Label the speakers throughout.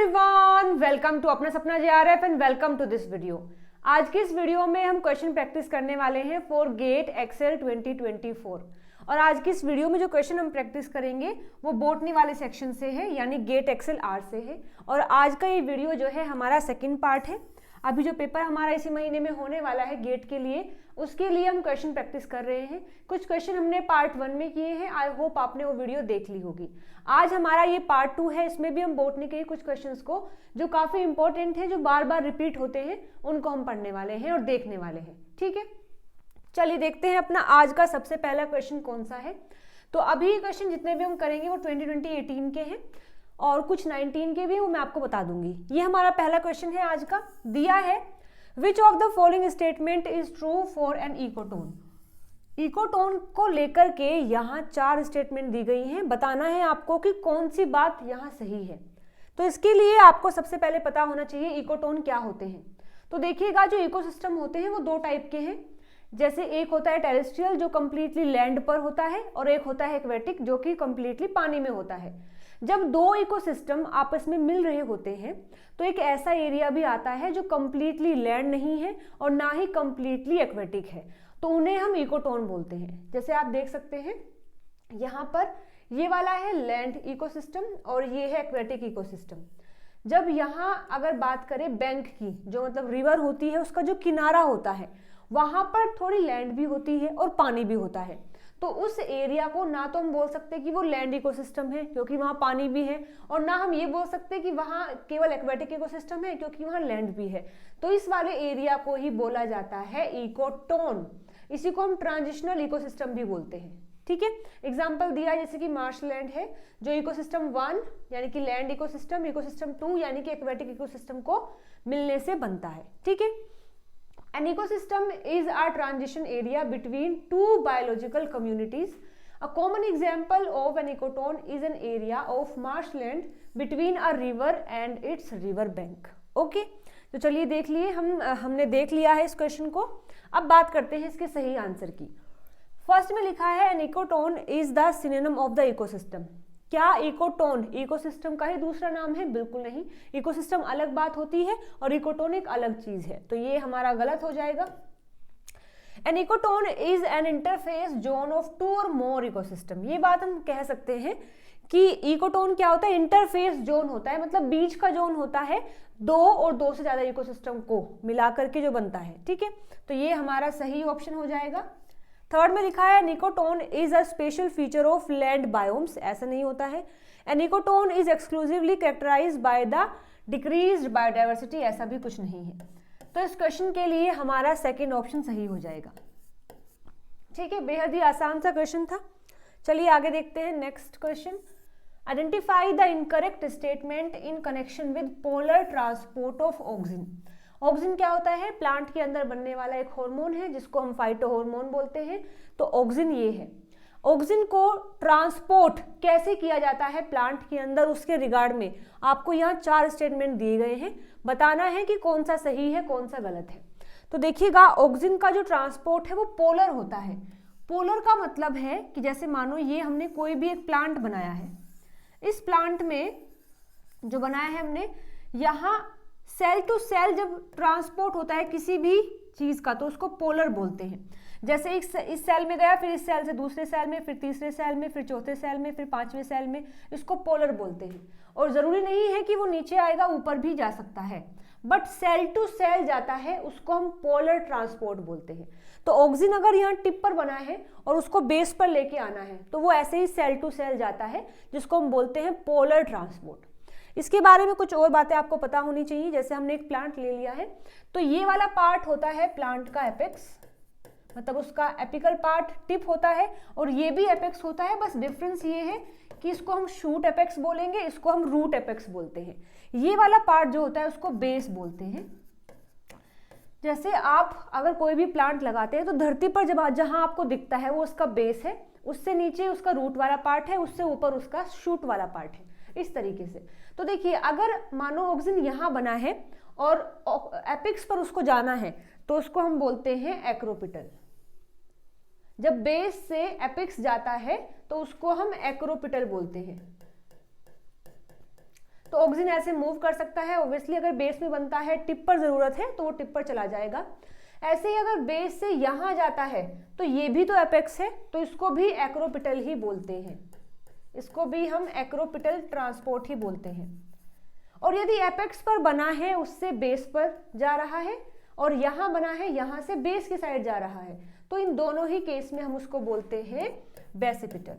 Speaker 1: Everyone, welcome to Apna Sapna JRF and welcome to this video. आज की इस वीडियो में हम क्वेश्चन प्रैक्टिस करने वाले हैं फॉर गेट एक्सेल 2024। और आज की इस वीडियो में जो क्वेश्चन हम प्रैक्टिस करेंगे वो बोटनी वाले सेक्शन से है, यानी गेट एक्सेल आर से है। और आज का ये वीडियो जो है हमारा सेकंड पार्ट है। अभी जो पेपर हमारा इसी महीने में होने वाला है गेट के लिए, उसके लिए हम क्वेश्चन प्रैक्टिस कर रहे हैं। कुछ क्वेश्चन हमने पार्ट 1 में किए हैं, आई होप आपने वो वीडियो देख ली होगी। आज हमारा ये पार्ट 2 है, इसमें भी हम बोटनी के कुछ क्वेश्चंस को जो काफी इंपॉर्टेंट है, जो बार बार रिपीट होते हैं, उनको हम पढ़ने वाले हैं और देखने वाले हैं। ठीक है, चलिए देखते हैं अपना आज का सबसे पहला क्वेश्चन कौन सा है। तो अभी क्वेश्चन जितने भी हम करेंगे वो 2018 के हैं और कुछ 19 के भी, वो मैं आपको बता दूंगी। ये हमारा पहला क्वेश्चन है आज का। दिया है which of the following statement is true for an ecotone. Ecotone को लेकर के यहाँ 4 स्टेटमेंट दी गई हैं। बताना है आपको कि कौन सी बात यहाँ सही है। तो इसके लिए आपको सबसे पहले पता होना चाहिए इकोटोन क्या होते हैं। तो देखिएगा, जो इकोसिस्टम होते हैं वो 2 टाइप के हैं। जैसे एक होता है टेरेस्ट्रियल जो कंप्लीटली लैंड पर होता है, और एक होता है एक्वेटिक जो कि कंप्लीटली पानी में होता है। जब 2 इकोसिस्टम आपस में मिल रहे होते हैं तो एक ऐसा एरिया भी आता है जो कंप्लीटली लैंड नहीं है और ना ही कंप्लीटली एक्वेटिक है, तो उन्हें हम इकोटोन बोलते हैं। जैसे आप देख सकते हैं यहाँ पर, ये वाला है लैंड इकोसिस्टम और ये है एक्वेटिक इकोसिस्टम। जब यहाँ अगर बात करें बैंक की, जो मतलब रिवर होती है, उसका जो किनारा होता है वहां पर थोड़ी लैंड भी होती है और पानी भी होता है। तो उस एरिया को ना तो हम बोल सकते कि वो लैंड इकोसिस्टम है क्योंकि वहां पानी भी है, और ना हम ये बोल सकते कि वहां केवल एक्वेटिक इकोसिस्टम है क्योंकि वहां लैंड भी है। तो इस वाले एरिया को ही बोला जाता है इकोटोन। इसी को हम ट्रांजिशनल इकोसिस्टम भी बोलते हैं। ठीक है, एग्जाम्पल दिया जैसे कि मार्शलैंड है जो इकोसिस्टम 1 यानी कि लैंड इकोसिस्टम, इकोसिस्टम 2 यानी कि एक्वेटिक इकोसिस्टम को मिलने से बनता है। ठीक है, an ecosystem is a transition area between 2 biological communities. A common example of an ecotown is an area of marshland between a river and its river bank. Okay? तो चलिए देख लिए, हमने देख लिया है इस क्वेश्चन को। अब बात करते हैं इसके सही आंसर की। फर्स्ट में लिखा है an ecotown is the synonym of the ecosystem। क्या इकोटोन इकोसिस्टम का ही दूसरा नाम है? बिल्कुल नहीं। इकोसिस्टम अलग बात होती है और इकोटोन एक अलग चीज है, तो ये हमारा गलत हो जाएगा। An ecotone is an interface zone of 2 or more ecosystem. ये बात हम कह सकते हैं कि इकोटोन क्या होता है? इंटरफेस जोन होता है, मतलब बीच का जोन होता है 2 और 2 से ज्यादा इकोसिस्टम को मिलाकर के जो बनता है। ठीक है, तो ये हमारा सही ऑप्शन हो जाएगा। थर्ड में लिखा है ecotone is a special feature of land biomes. ऐसा नहीं होता है। An ecotone is exclusively characterised by the decreased biodiversity. ऐसा भी कुछ नहीं है। तो इस क्वेश्चन के लिए हमारा सेकंड ऑप्शन सही हो जाएगा। ठीक है, बेहद ही आसान सा क्वेश्चन था। चलिए आगे देखते हैं next question. Identify the incorrect statement in connection with polar transport of oxygen. Oxygen क्या होता है? प्लांट के अंदर बनने वाला एक हार्मोन है जिसको हम फाइटोहार्मोन बोलते हैं। तो ऑक्सीजन ये है। ऑक्सीजन को ट्रांसपोर्ट कैसे किया जाता है प्लांट के अंदर, उसके रिगार्ड में आपको यहाँ 4 स्टेटमेंट दिए गए हैं। बताना है कि कौन सा सही है कौन सा गलत है। तो देखिएगा, ऑक्सीजन का जो ट्रांसपोर्ट है वो पोलर होता है। पोलर का मतलब है कि जैसे मानो ये हमने कोई भी एक प्लांट बनाया है, इस प्लांट में जो बनाया है हमने, यहाँ सेल टू सेल जब ट्रांसपोर्ट होता है किसी भी चीज का तो उसको पोलर बोलते हैं। जैसे इस सेल में गया, फिर इस सेल से दूसरे सेल में, फिर तीसरे सेल में, फिर चौथे सेल में, फिर 5वें सेल में, इसको पोलर बोलते हैं। और जरूरी नहीं है कि वो नीचे आएगा, ऊपर भी जा सकता है, बट सेल टू सेल जाता है, उसको हम पोलर ट्रांसपोर्ट बोलते हैं। तो ऑक्सीजन अगर यहाँ टिप पर बना है और उसको बेस पर लेके आना है तो वो ऐसे ही सेल टू सेल जाता है, जिसको हम बोलते हैं पोलर ट्रांसपोर्ट। इसके बारे में कुछ और बातें आपको पता होनी चाहिए। जैसे हमने एक प्लांट ले लिया है, तो ये वाला पार्ट होता है प्लांट का एपेक्स, मतलब उसका एपिकल पार्ट टिप होता है, और ये भी एपेक्स होता है। बस डिफरेंस ये है कि इसको हम शूट एपेक्स बोलेंगे, इसको हम रूट एपेक्स बोलते हैं। ये वाला पार्ट जो होता है उसको बेस बोलते हैं। जैसे आप अगर कोई भी प्लांट लगाते हैं तो धरती पर जब जहां आपको दिखता है वो उसका बेस है, उससे नीचे उसका रूट वाला पार्ट है, उससे ऊपर उसका शूट वाला पार्ट है, इस तरीके से। तो देखिए, अगर मानो ऑक्सीजन यहाँ बना है और एपिक्स पर उसको जाना है तो उसको हम बोलते हैं एक्रोपिटल। जब बेस से एपिक्स जाता है तो उसको हम एक्रोपिटल बोलते हैं। तो ऑक्सिन ऐसे मूव कर सकता है। ऑब्वियसली अगर बेस में बनता है, टिप पर जरूरत है तो वो टिप पर चला जाएगा। ऐसे ही अगर बेस से यहाँ जाता है तो ये भी तो एपेक्स है, तो इसको भी एक्रोपिटल ही बोलते हैं, इसको भी हम एक्रोपिटल ट्रांसपोर्ट ही बोलते हैं। और यदि एपेक्स पर बना है, उससे बेस पर जा रहा है, और यहाँ बना है, यहाँ से बेस की साइड जा रहा है, तो इन दोनों ही केस में हम उसको बोलते हैं बेसिपिटल।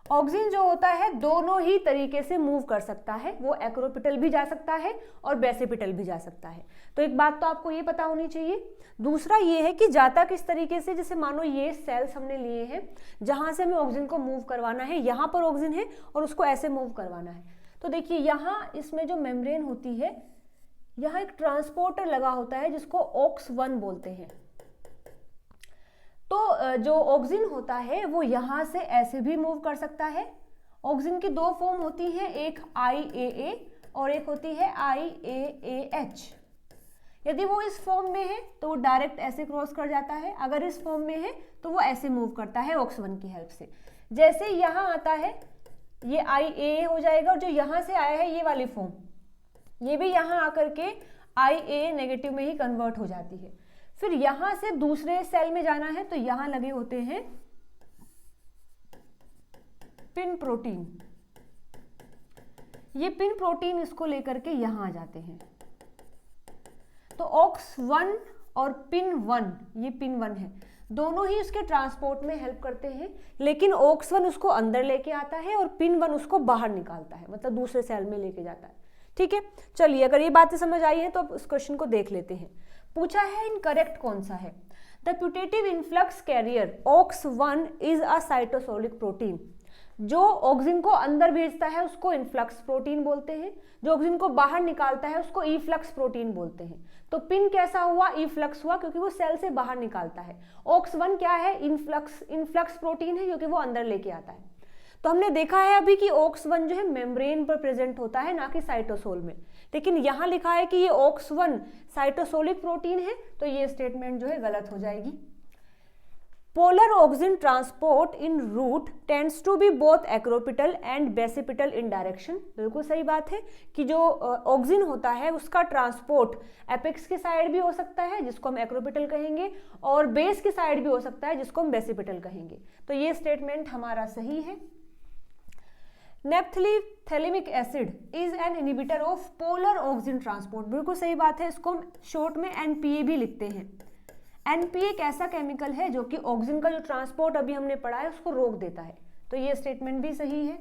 Speaker 1: ऑक्सिन जो होता है दोनों ही तरीके से मूव कर सकता है, वो एक्रोपिटल भी जा सकता है और बेसिपिटल भी जा सकता है। तो एक बात तो आपको ये पता होनी चाहिए। दूसरा ये है कि जाता किस तरीके से, जैसे मानो ये सेल्स हमने लिए हैं जहां से हमें ऑक्सिन को मूव करवाना है, यहाँ पर ऑक्सिन है और उसको ऐसे मूव करवाना है। तो देखिए यहाँ इसमें जो मेम्ब्रेन होती है, यहाँ एक ट्रांसपोर्टर लगा होता है जिसको OX1 बोलते हैं। तो जो ऑक्सिन होता है वो यहाँ से ऐसे भी मूव कर सकता है। ऑक्सिन की दो फॉर्म होती हैं, एक IAA और एक होती है IAAH। यदि वो इस फॉर्म में है तो वो डायरेक्ट ऐसे क्रॉस कर जाता है, अगर इस फॉर्म में है तो वो ऐसे मूव करता है OX1 की हेल्प से। जैसे यहाँ आता है ये IAA हो जाएगा, और जो यहाँ से आया है ये वाली फॉर्म, ये भी यहाँ आकर के IA नेगेटिव में ही कन्वर्ट हो जाती है। फिर यहां से दूसरे सेल में जाना है तो यहां लगे होते हैं पिन प्रोटीन, ये पिन प्रोटीन इसको लेकर के यहां आ जाते हैं। तो OX1 और पिन 1, ये पिन 1 है, दोनों ही उसके ट्रांसपोर्ट में हेल्प करते हैं, लेकिन OX1 उसको अंदर लेके आता है और पिन 1 उसको बाहर निकालता है, मतलब दूसरे सेल में लेके जाता है। ठीक है, चलिए अगर ये बातें समझ आई हैं तो अब इस क्वेश्चन को देख लेते हैं। पूछा है इनकरेक्ट कौन सा है। The putative influx carrier OX1 is a cytosolic protein. जो ऑक्सिन को अंदर भेजता है उसको इन्फ्लक्स प्रोटीन बोलते हैं, जो ऑक्सिन को बाहर निकालता है उसको इफ्लक्स प्रोटीन बोलते हैं। तो पिन कैसा हुआ, इफ्लक्स हुआ, क्योंकि वो सेल से बाहर निकालता है। OX1 क्या है, इन्फ्लक्स प्रोटीन है, क्योंकि वो अंदर लेके आता है। तो हमने देखा है अभी कि OX1 जो है मेम्ब्रेन पर प्रेजेंट होता है, ना कि साइटोसोल में, लेकिन यहाँ लिखा है कि ये OX1 साइटोसोलिक प्रोटीन है, तो ये स्टेटमेंट जो है गलत हो जाएगी। Polar auxin transport in root tends to be both acropetal and basipetal in direction. बिल्कुल सही बात है कि जो ऑक्सिन होता है उसका ट्रांसपोर्ट एपेक्स की साइड भी हो सकता है, जिसको हम एक्रोपिटल कहेंगे, और बेस की साइड भी हो सकता है, जिसको हम बेसिपिटल कहेंगे। तो ये स्टेटमेंट हमारा सही है। Naphthylphthalamic acid is an inhibitor of polar auxin transport. बिल्कुल सही बात है, इसको हम शॉर्ट में NPA भी लिखते हैं। NPA एक ऐसा केमिकल है जो कि ऑक्सिन का जो ट्रांसपोर्ट अभी हमने पढ़ा है उसको रोक देता है, तो ये स्टेटमेंट भी सही है।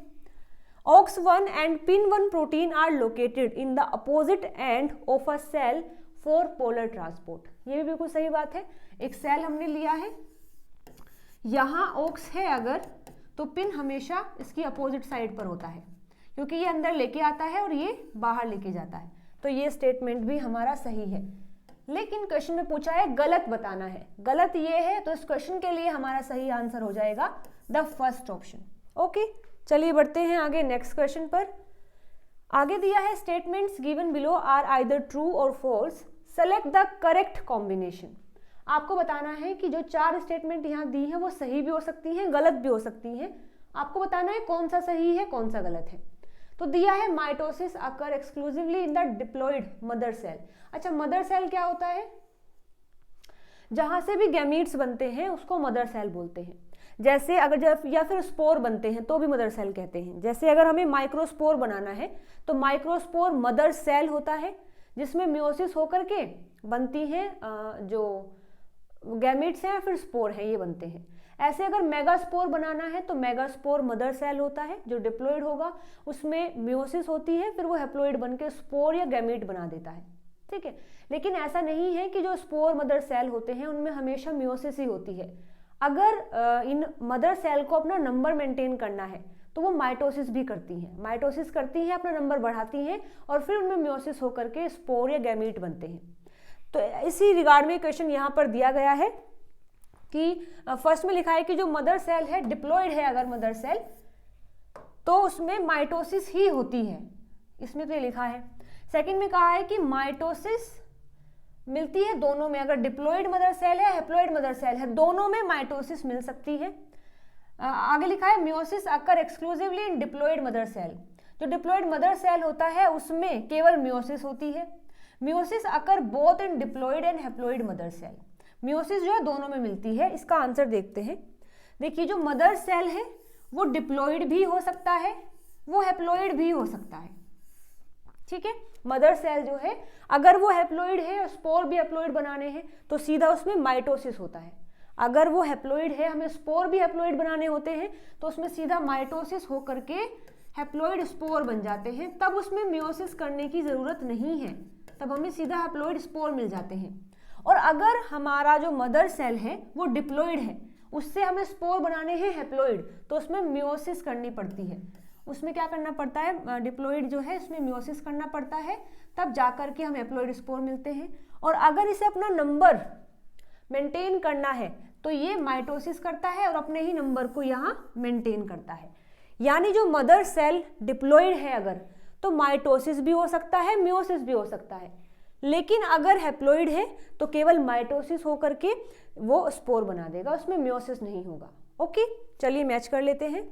Speaker 1: OX1 and PIN1 protein are located in the opposite end of a cell for polar transport. ये भी बिल्कुल सही बात है। एक सेल हमने लिया है, यहाँ OX है अगर, तो पिन हमेशा इसकी अपोजिट साइड पर होता है, क्योंकि ये अंदर लेके आता है और ये बाहर लेके जाता है। तो ये स्टेटमेंट भी हमारा सही है। लेकिन क्वेश्चन में पूछा है गलत बताना है, गलत ये है, तो इस क्वेश्चन के लिए हमारा सही आंसर हो जाएगा द फर्स्ट ऑप्शन। ओके, चलिए बढ़ते हैं आगे नेक्स्ट क्वेश्चन पर। आगे दिया है statements given below are either true और false, select the correct combination. आपको बताना है कि जो 4 स्टेटमेंट यहाँ दी हैं वो सही भी हो सकती हैं, गलत भी हो सकती हैं। आपको बताना है कौन सा सही है कौन सा गलत है। तो दिया है mitosis occur exclusively in the diploid mother cell. अच्छा, मदर सेल क्या होता है, जहां से भी गैमीट्स बनते हैं उसको मदर सेल बोलते हैं। जैसे अगर या फिर स्पोर बनते हैं तो भी मदर सेल कहते हैं। जैसे अगर हमें माइक्रोस्पोर बनाना है तो माइक्रोस्पोर मदर सेल होता है, जिसमें मियोसिस होकर के बनती हैं जो गैमीट्स हैं या फिर स्पोर हैं, ये बनते हैं। ऐसे अगर मेगास्पोर बनाना है तो मेगास्पोर मदर सेल होता है जो डिप्लॉइड होगा, उसमें मियोसिस होती है, फिर वो हैप्लॉइड बनके स्पोर या गैमीट बना देता है। ठीक है, लेकिन ऐसा नहीं है कि जो स्पोर मदर सेल होते हैं उनमें हमेशा मियोसिस ही होती है। अगर इन मदर सेल को अपना नंबर मेंटेन करना है तो वो माइटोसिस भी करती हैं, माइटोसिस करती हैं, अपना नंबर बढ़ाती हैं और फिर उनमें मियोसिस होकर के स्पोर या गैमीट बनते हैं। तो इसी रिगार्ड में क्वेश्चन यहाँ पर दिया गया है कि फर्स्ट में लिखा है कि जो मदर सेल है डिप्लॉइड है अगर मदर सेल, तो उसमें माइटोसिस ही होती है, इसमें तो ये लिखा है। सेकंड में कहा है कि माइटोसिस मिलती है दोनों में, अगर डिप्लॉइड मदर सेल है हैप्लॉइड मदर सेल है, दोनों में माइटोसिस मिल सकती है। आगे लिखा है meiosis occur exclusively in diploid mother cell. जो डिप्लॉइड मदर सेल होता है उसमें केवल मियोसिस होती है। Meiosis occur both in diploid and haploid mother cell. Meiosis जो है दोनों में मिलती है। इसका आंसर देखते हैं। देखिए जो मदर सेल है वो डिप्लॉइड भी हो सकता है, वो हैप्लॉइड भी हो सकता है। ठीक है, मदर सेल जो है अगर वो हैप्लॉइड है और स्पोर भी हैप्लॉइड बनाने हैं तो सीधा उसमें माइटोसिस होता है। अगर वो हैप्लॉइड है, हमें स्पोर भी हैप्लॉइड बनाने होते हैं तो उसमें सीधा माइटोसिस होकर के हैप्लॉइड स्पोर बन जाते हैं। तब उसमें मियोसिस करने की जरूरत नहीं है, तब हमें सीधा हैप्लॉइड स्पोर मिल जाते हैं। और अगर हमारा जो मदर सेल है वो डिप्लॉइड है, उससे हमें स्पोर बनाने हैं हैप्लॉइड, तो उसमें मियोसिस करनी पड़ती है। उसमें क्या करना पड़ता है, डिप्लॉइड जो है उसमें मियोसिस करना पड़ता है, तब जाकर के हमें हैप्लॉइड स्पोर मिलते हैं। और अगर इसे अपना नंबर मेंटेन करना है तो ये माइटोसिस करता है और अपने ही नंबर को यहाँ मेंटेन करता है। यानी जो मदर सेल डिप्लॉइड है अगर, तो माइटोसिस भी हो सकता है, मियोसिस भी हो सकता है। लेकिन अगर हैप्लॉइड है तो केवल माइटोसिस होकर के वो स्पोर बना देगा, उसमें मियोसिस नहीं होगा। ओके, चलिए मैच कर लेते हैं।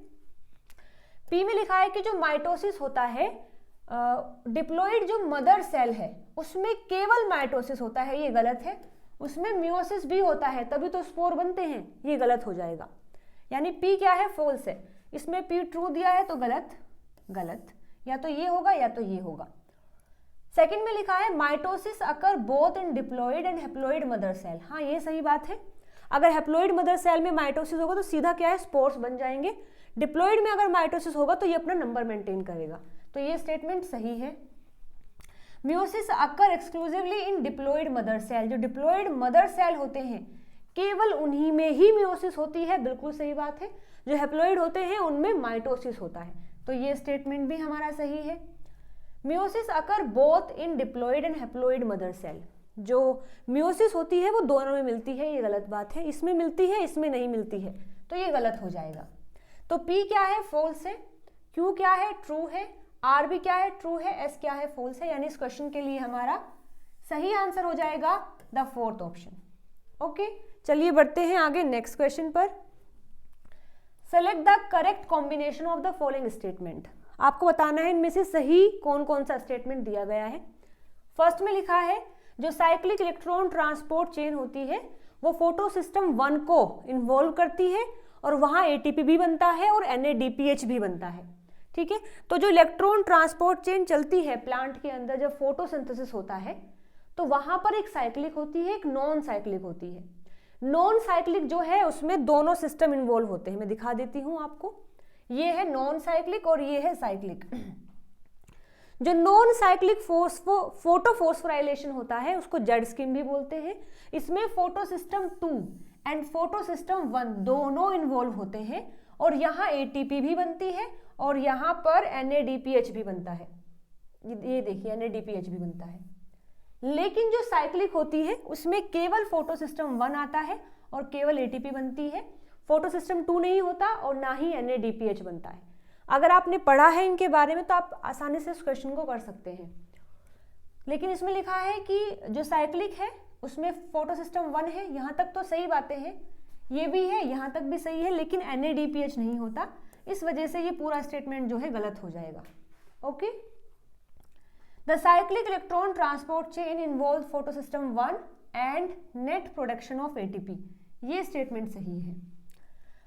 Speaker 1: पी में लिखा है कि जो माइटोसिस होता है, डिप्लॉइड जो मदर सेल है उसमें केवल माइटोसिस होता है, ये गलत है। उसमें मियोसिस भी होता है, तभी तो स्पोर बनते हैं, ये गलत हो जाएगा। यानी पी क्या है, फॉल्स है। इसमें पी ट्रू दिया है तो गलत, गलत, या तो ये होगा या तो ये होगा। सेकंड में लिखा है mitosis occur both in diploid and haploid mother cell. हाँ, ये सही बात है। अगर हैप्लॉइड मदर सेल में माइटोसिस होगा तो सीधा क्या है, स्पोर्स बन जाएंगे। डिप्लॉइड में अगर माइटोसिस होगा तो ये अपना नंबर मेंटेन करेगा, तो ये स्टेटमेंट सही है। Meiosis occur exclusively in diploid mother cell. जो डिप्लॉइड मदर सेल होते हैं केवल उन्हीं में ही मियोसिस होती है, बिल्कुल सही बात है। जो हैप्लॉइड होते हैं उनमें माइटोसिस होता है, तो ये स्टेटमेंट भी हमारा सही है। Meiosis occur both in diploid and haploid mother cell. जो मियोसिस होती है वो दोनों में मिलती है, ये गलत बात है। इसमें मिलती है, इसमें नहीं मिलती है, तो ये गलत हो जाएगा। तो पी क्या है, फॉल्स है। क्यू क्या है, ट्रू है। आर भी क्या है, ट्रू है। एस क्या है, फॉल्स है। यानी इस क्वेश्चन के लिए हमारा सही आंसर हो जाएगा द फोर्थ ऑप्शन। ओके, चलिए बढ़ते हैं आगे नेक्स्ट क्वेश्चन पर। Select the correct combination of the following statement. आपको बताना है इनमें से सही कौन कौन सा स्टेटमेंट दिया गया है। फर्स्ट में लिखा है जो साइक्लिक इलेक्ट्रॉन ट्रांसपोर्ट चेन होती है वो फोटो सिस्टम 1 को इन्वॉल्व करती है और वहां एटीपी भी बनता है और NADPH भी बनता है। ठीक है, तो जो इलेक्ट्रॉन ट्रांसपोर्ट चेन चलती है प्लांट के अंदर, जब फोटोसिंथेसिस होता है तो वहां पर एक साइक्लिक होती है, एक नॉन साइक्लिक होती है। नॉन साइक्लिक जो है उसमें दोनों सिस्टम इन्वॉल्व होते हैं। मैं दिखा देती हूं आपको, ये है नॉन साइक्लिक और ये है साइक्लिक। जो नॉन साइक्लिक फोटो फॉस्फोराइलेशन होता है उसको जेड स्किन भी बोलते हैं। इसमें photo system 2 and photo system 1 दोनों इन्वॉल्व होते हैं और यहाँ एटीपी भी बनती है और यहाँ पर NADPH भी बनता है। ये देखिए NADPH भी बनता है। लेकिन जो साइक्लिक होती है उसमें केवल फोटो सिस्टम 1 आता है और केवल एटीपी बनती है। फोटो सिस्टम 2 नहीं होता और ना ही NADPH बनता है। अगर आपने पढ़ा है इनके बारे में तो आप आसानी से इस क्वेश्चन को कर सकते हैं। लेकिन इसमें लिखा है कि जो साइक्लिक है उसमें फोटो सिस्टम 1 है, यहाँ तक तो सही बातें हैं, ये भी है, यहाँ तक भी सही है, लेकिन NADPH नहीं होता, इस वजह से ये पूरा स्टेटमेंट जो है गलत हो जाएगा। Okay, the cyclic electron transport chain involve photo system 1 and net production of ATP, ये स्टेटमेंट सही है।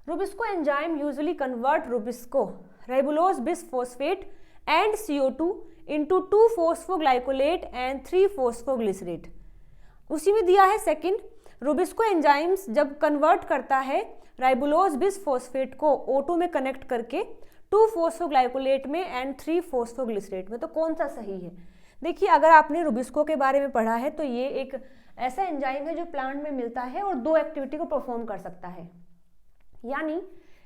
Speaker 1: Rubisco enzyme usually convert rubisco राइबोलोज bisphosphate and CO2 into 2-phosphoglycolate and 3-phosphoglycerate। उसी में दिया है सेकंड, रूबिस्को एंजाइम्स जब कन्वर्ट करता है राइबोलोज बिसफॉस्फेट को O2 में कनेक्ट करके 2-phosphoglycolate में एंड 3-phosphoglycerate में, तो कौन सा सही है। देखिए, अगर आपने रूबिस्को के बारे में पढ़ा है तो ये एक ऐसा एंजाइम है जो प्लांट में मिलता है और 2 एक्टिविटी को परफॉर्म कर सकता है। यानी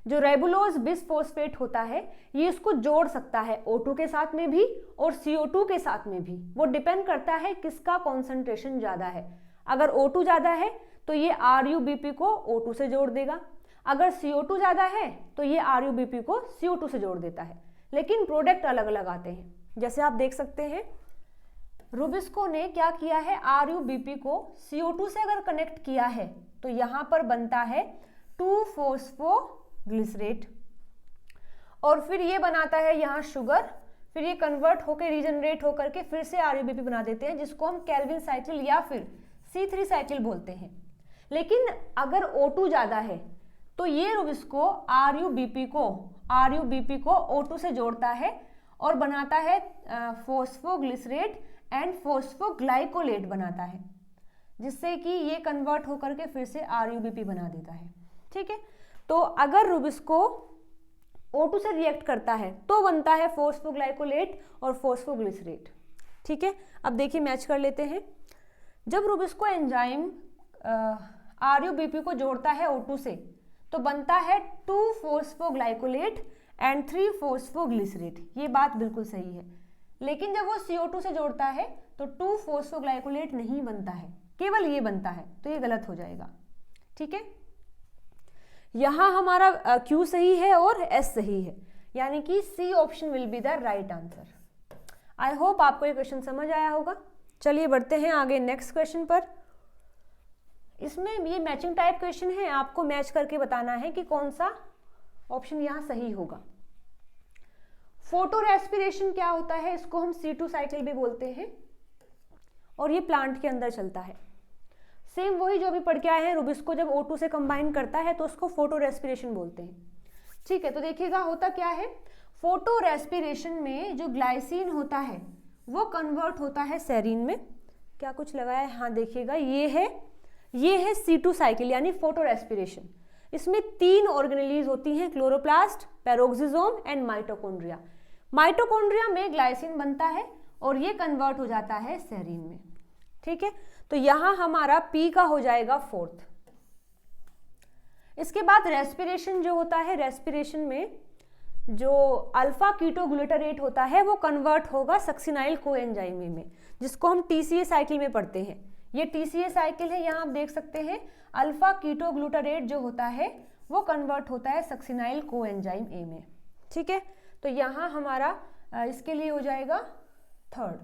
Speaker 1: जो राइबोलोज बिसफॉस्फेट होता है ये इसको जोड़ सकता है O2 के साथ में भी और CO2 के साथ में भी। वो डिपेंड करता है किसका कॉन्सेंट्रेशन ज़्यादा है। अगर O2 ज़्यादा है तो ये RUBP को O2 से जोड़ देगा, अगर CO2 ज़्यादा है तो ये RUBP को CO2 से जोड़ देता है, लेकिन प्रोडक्ट अलग अलग आते हैं। जैसे आप देख सकते हैं रूबिस्को ने क्या किया है, RUBP को CO2 से अगर कनेक्ट किया है तो यहाँ पर बनता है 2-phosphoglycerate और फिर ये बनाता है यहाँ शुगर, फिर ये कन्वर्ट होकर रीजनरेट होकर के फिर से RuBP बना देते हैं, जिसको हम केल्विन साइकिल या फिर C3 साइकिल बोलते हैं। लेकिन अगर O2 ज़्यादा है तो ये रुबिस्को RuBP को O2 से जोड़ता है और बनाता है फॉस्फोग्लिसरेट एंड फॉस्फोग्लाइकोलेट बनाता है, जिससे कि ये कन्वर्ट होकर के फिर से RuBP बना देता है। ठीक है, तो अगर रुबिस्को O2 से रिएक्ट करता है तो बनता है फॉस्फोग्लाइकोलेट और फॉस्फोग्लिसरेट। ठीक है, अब देखिए मैच कर लेते हैं। जब रुबिस्को एंजाइम RuBP को जोड़ता है O2 से तो बनता है 2 फॉस्फोग्लाइकोलेट एंड 3 फॉस्फोग्लिसरेट। ये बात बिल्कुल सही है। लेकिन जब वो CO2 से जोड़ता है तो 2 फॉस्फोग्लाइकोलेट नहीं बनता है, केवल ये बनता है, तो ये गलत हो जाएगा। ठीक है, यहाँ हमारा Q सही है और S सही है, यानी कि C option will be the right answer. I hope आपको ये क्वेश्चन समझ आया होगा। चलिए बढ़ते हैं आगे नेक्स्ट क्वेश्चन पर। इसमें ये मैचिंग टाइप क्वेश्चन है, आपको मैच करके बताना है कि कौन सा ऑप्शन यहाँ सही होगा। फोटो रेस्पिरेशन क्या होता है, इसको हम C2 साइकिल भी बोलते हैं और ये प्लांट के अंदर चलता है। सेम वही जो अभी पढ़ के आए हैं, रुबिस्को जब O2 से कंबाइन करता है तो उसको फोटो रेस्पिरेशन बोलते हैं। ठीक है, तो देखिएगा होता क्या है, फोटो रेस्पिरेशन में जो ग्लाइसिन होता है वो कन्वर्ट होता है सेरीन में। क्या कुछ लगाया है, हाँ देखिएगा ये है C2 साइकिल यानी फोटो रेस्पिरेशन। इसमें 3 ऑर्गेनेलीज होती हैं, chloroplast, peroxisome and mitochondria. Mitochondria में ग्लाइसिन बनता है और ये कन्वर्ट हो जाता है सेरीन में। ठीक है, तो यहां हमारा P का हो जाएगा 4th। इसके बाद रेस्पिरेशन जो होता है, रेस्पिरेशन में जो अल्फा कीटोग्लूटारेट होता है वो कन्वर्ट होगा सक्सिनाइल कोएंजाइम में, जिसको हम TCA साइकिल में पढ़ते हैं। ये TCA साइकिल है, यहाँ आप देख सकते हैं अल्फा कीटोग्लूटारेट जो होता है वो कन्वर्ट होता है सक्सिनाइल कोएंजाइम A में। ठीक है, तो यहाँ हमारा इसके लिए हो जाएगा 3rd।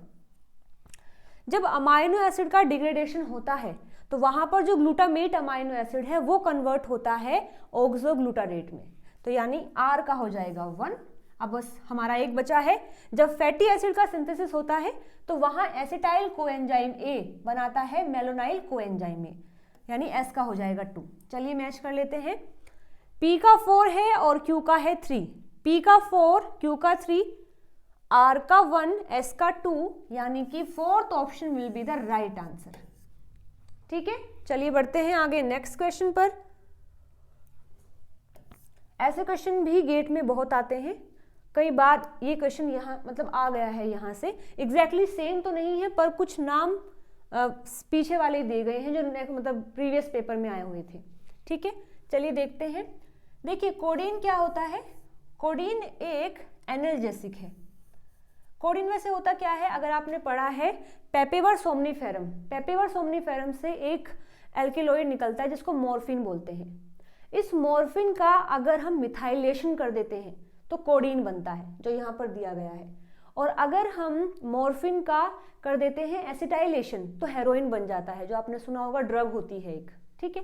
Speaker 1: जब अमाइनो एसिड का डिग्रेडेशन होता है तो वहां पर जो ग्लूटामेट अमाइनो एसिड है वो कन्वर्ट होता है ऑक्सोग्लूटारेट में, तो यानी R का हो जाएगा 1। अब बस हमारा एक बचा है, जब फैटी एसिड का सिंथेसिस होता है तो वहां एसिटाइल कोएंजाइम A बनाता है मेलोनाइल कोएंजाइम A, यानी S का हो जाएगा 2। चलिए मैच कर लेते हैं। P का 4 है और Q का है 3। P का 4, Q का 3, R का 1, S का 2, यानी कि 4th option will be the right answer. ठीक है, चलिए बढ़ते हैं आगे नेक्स्ट क्वेश्चन पर। ऐसे क्वेश्चन भी गेट में बहुत आते हैं, कई बार ये क्वेश्चन यहाँ मतलब आ गया है, यहाँ से एग्जैक्टली सेम तो नहीं है पर कुछ नाम पीछे वाले दिए गए हैं जो मतलब प्रीवियस पेपर में आए हुए थे। ठीक है, चलिए देखते हैं। देखिए कोडीन क्या होता है, कोडीन एक एनाल्जेसिक है। कोडीन वैसे होता क्या है, अगर आपने पढ़ा है पेपेवर सोमनीफेरम, पेपेवर सोमनीफेरम से एक एल्किलॉइड निकलता है जिसको मॉर्फिन बोलते हैं। इस मॉर्फिन का अगर हम मिथाइलेशन कर देते हैं तो कोडीन बनता है, जो यहाँ पर दिया गया है। और अगर हम मॉर्फिन का कर देते हैं एसिटाइलेशन तो हेरोइन बन जाता है, जो आपने सुना होगा ड्रग होती है एक। ठीक है,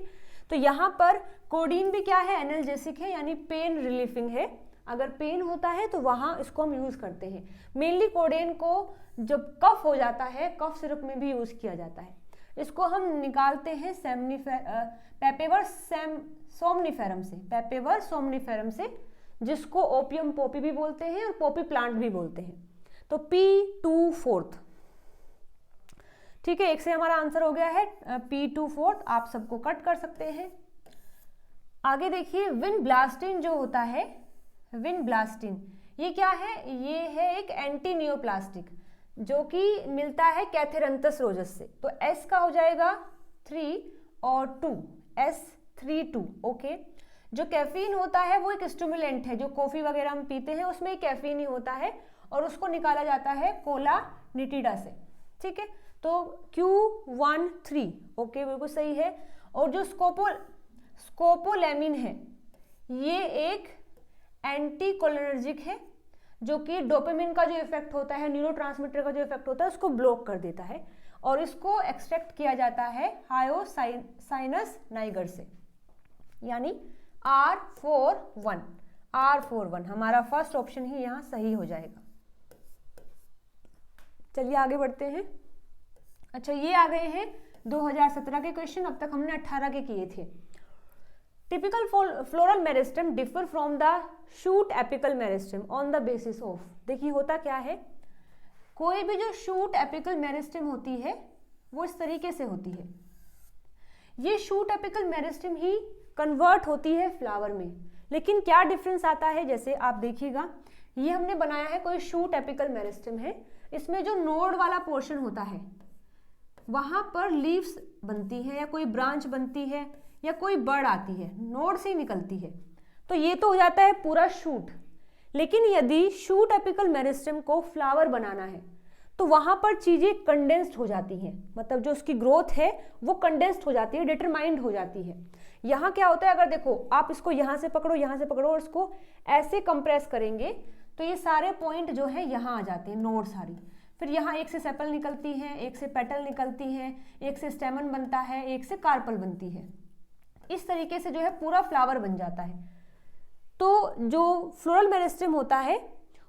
Speaker 1: तो यहाँ पर कोडीन भी क्या है, एनाल्जेसिक है यानी पेन रिलीफिंग है। अगर पेन होता है तो वहाँ इसको हम यूज़ करते हैं। मेनली कोडेन को जब कफ हो जाता है, कफ सिरप में भी यूज़ किया जाता है। इसको हम निकालते हैं पेपेवर सोमनीफेरम से, पेपेवर सोमनीफेरम से, जिसको ओपियम पॉपी भी बोलते हैं और पॉपी प्लांट भी बोलते हैं। तो P2 4th। ठीक है, एक से हमारा आंसर हो गया है P2 4th। आप सबको कट कर सकते हैं। आगे देखिए विन ब्लास्टिन जो होता है, विन ब्लास्टिन ये क्या है, ये है एक एंटी नियोप्लास्टिक जो कि मिलता है कैथेरंथस रोजस से। तो S का हो जाएगा 3 और 2, S32। ओके, जो कैफीन होता है वो एक स्टिमुलेंट है, जो कॉफी वगैरह हम पीते हैं उसमें कैफीन ही होता है और उसको निकाला जाता है कोला निटिडा से। ठीक है, तो Q13 ओके बिल्कुल सही है। और जो स्कोपोलैमिन है ये एक एंटी कोलिनर्जिक है, जो कि डोपामिन का जो इफेक्ट होता है, न्यूरोट्रांसमीटर का जो इफेक्ट होता है उसको ब्लॉक कर देता है और इसको एक्सट्रैक्ट किया जाता है हायोसाइनस नाइगर से, यानी R41 हमारा फर्स्ट ऑप्शन ही यहाँ सही हो जाएगा। चलिए आगे बढ़ते हैं। अच्छा, ये आ गए हैं 2017 के क्वेश्चन, अब तक हमने 18 के किए थे। Typical floral meristem differ from the shoot apical meristem on the basis of. देखिए होता क्या है, कोई भी जो शूट एपिकल मेरिस्टेम होती है वो इस तरीके से होती है। ये शूट एपिकल मेरिस्टेम ही कन्वर्ट होती है फ्लावर में, लेकिन क्या डिफरेंस आता है, जैसे आप देखिएगा ये हमने बनाया है कोई शूट एपिकल मेरिस्टेम है, इसमें जो नोड वाला पोर्शन होता है वहां पर लीव्स बनती है या कोई ब्रांच बनती है या कोई बर्ड आती है, नोड से ही निकलती है, तो ये तो हो जाता है पूरा शूट। लेकिन यदि शूट एपिकल मेरिस्टेम को फ्लावर बनाना है तो वहां पर चीजें कंडेंस्ड हो जाती हैं, मतलब जो उसकी ग्रोथ है वो कंडेंस्ड हो जाती है, डिटरमाइंड हो जाती है। यहाँ क्या होता है, अगर देखो आप इसको यहाँ से पकड़ो और इसको ऐसे कंप्रेस करेंगे तो ये सारे पॉइंट जो है यहाँ आ जाते हैं, नोड सारी। फिर यहाँ एक से सेपल निकलती है, एक से पेटल निकलती है, एक से स्टेमन बनता है, एक से कार्पल बनती है। इस तरीके से जो है पूरा फ्लावर बन जाता है। तो जो फ्लोरल मेरिस्टेम होता है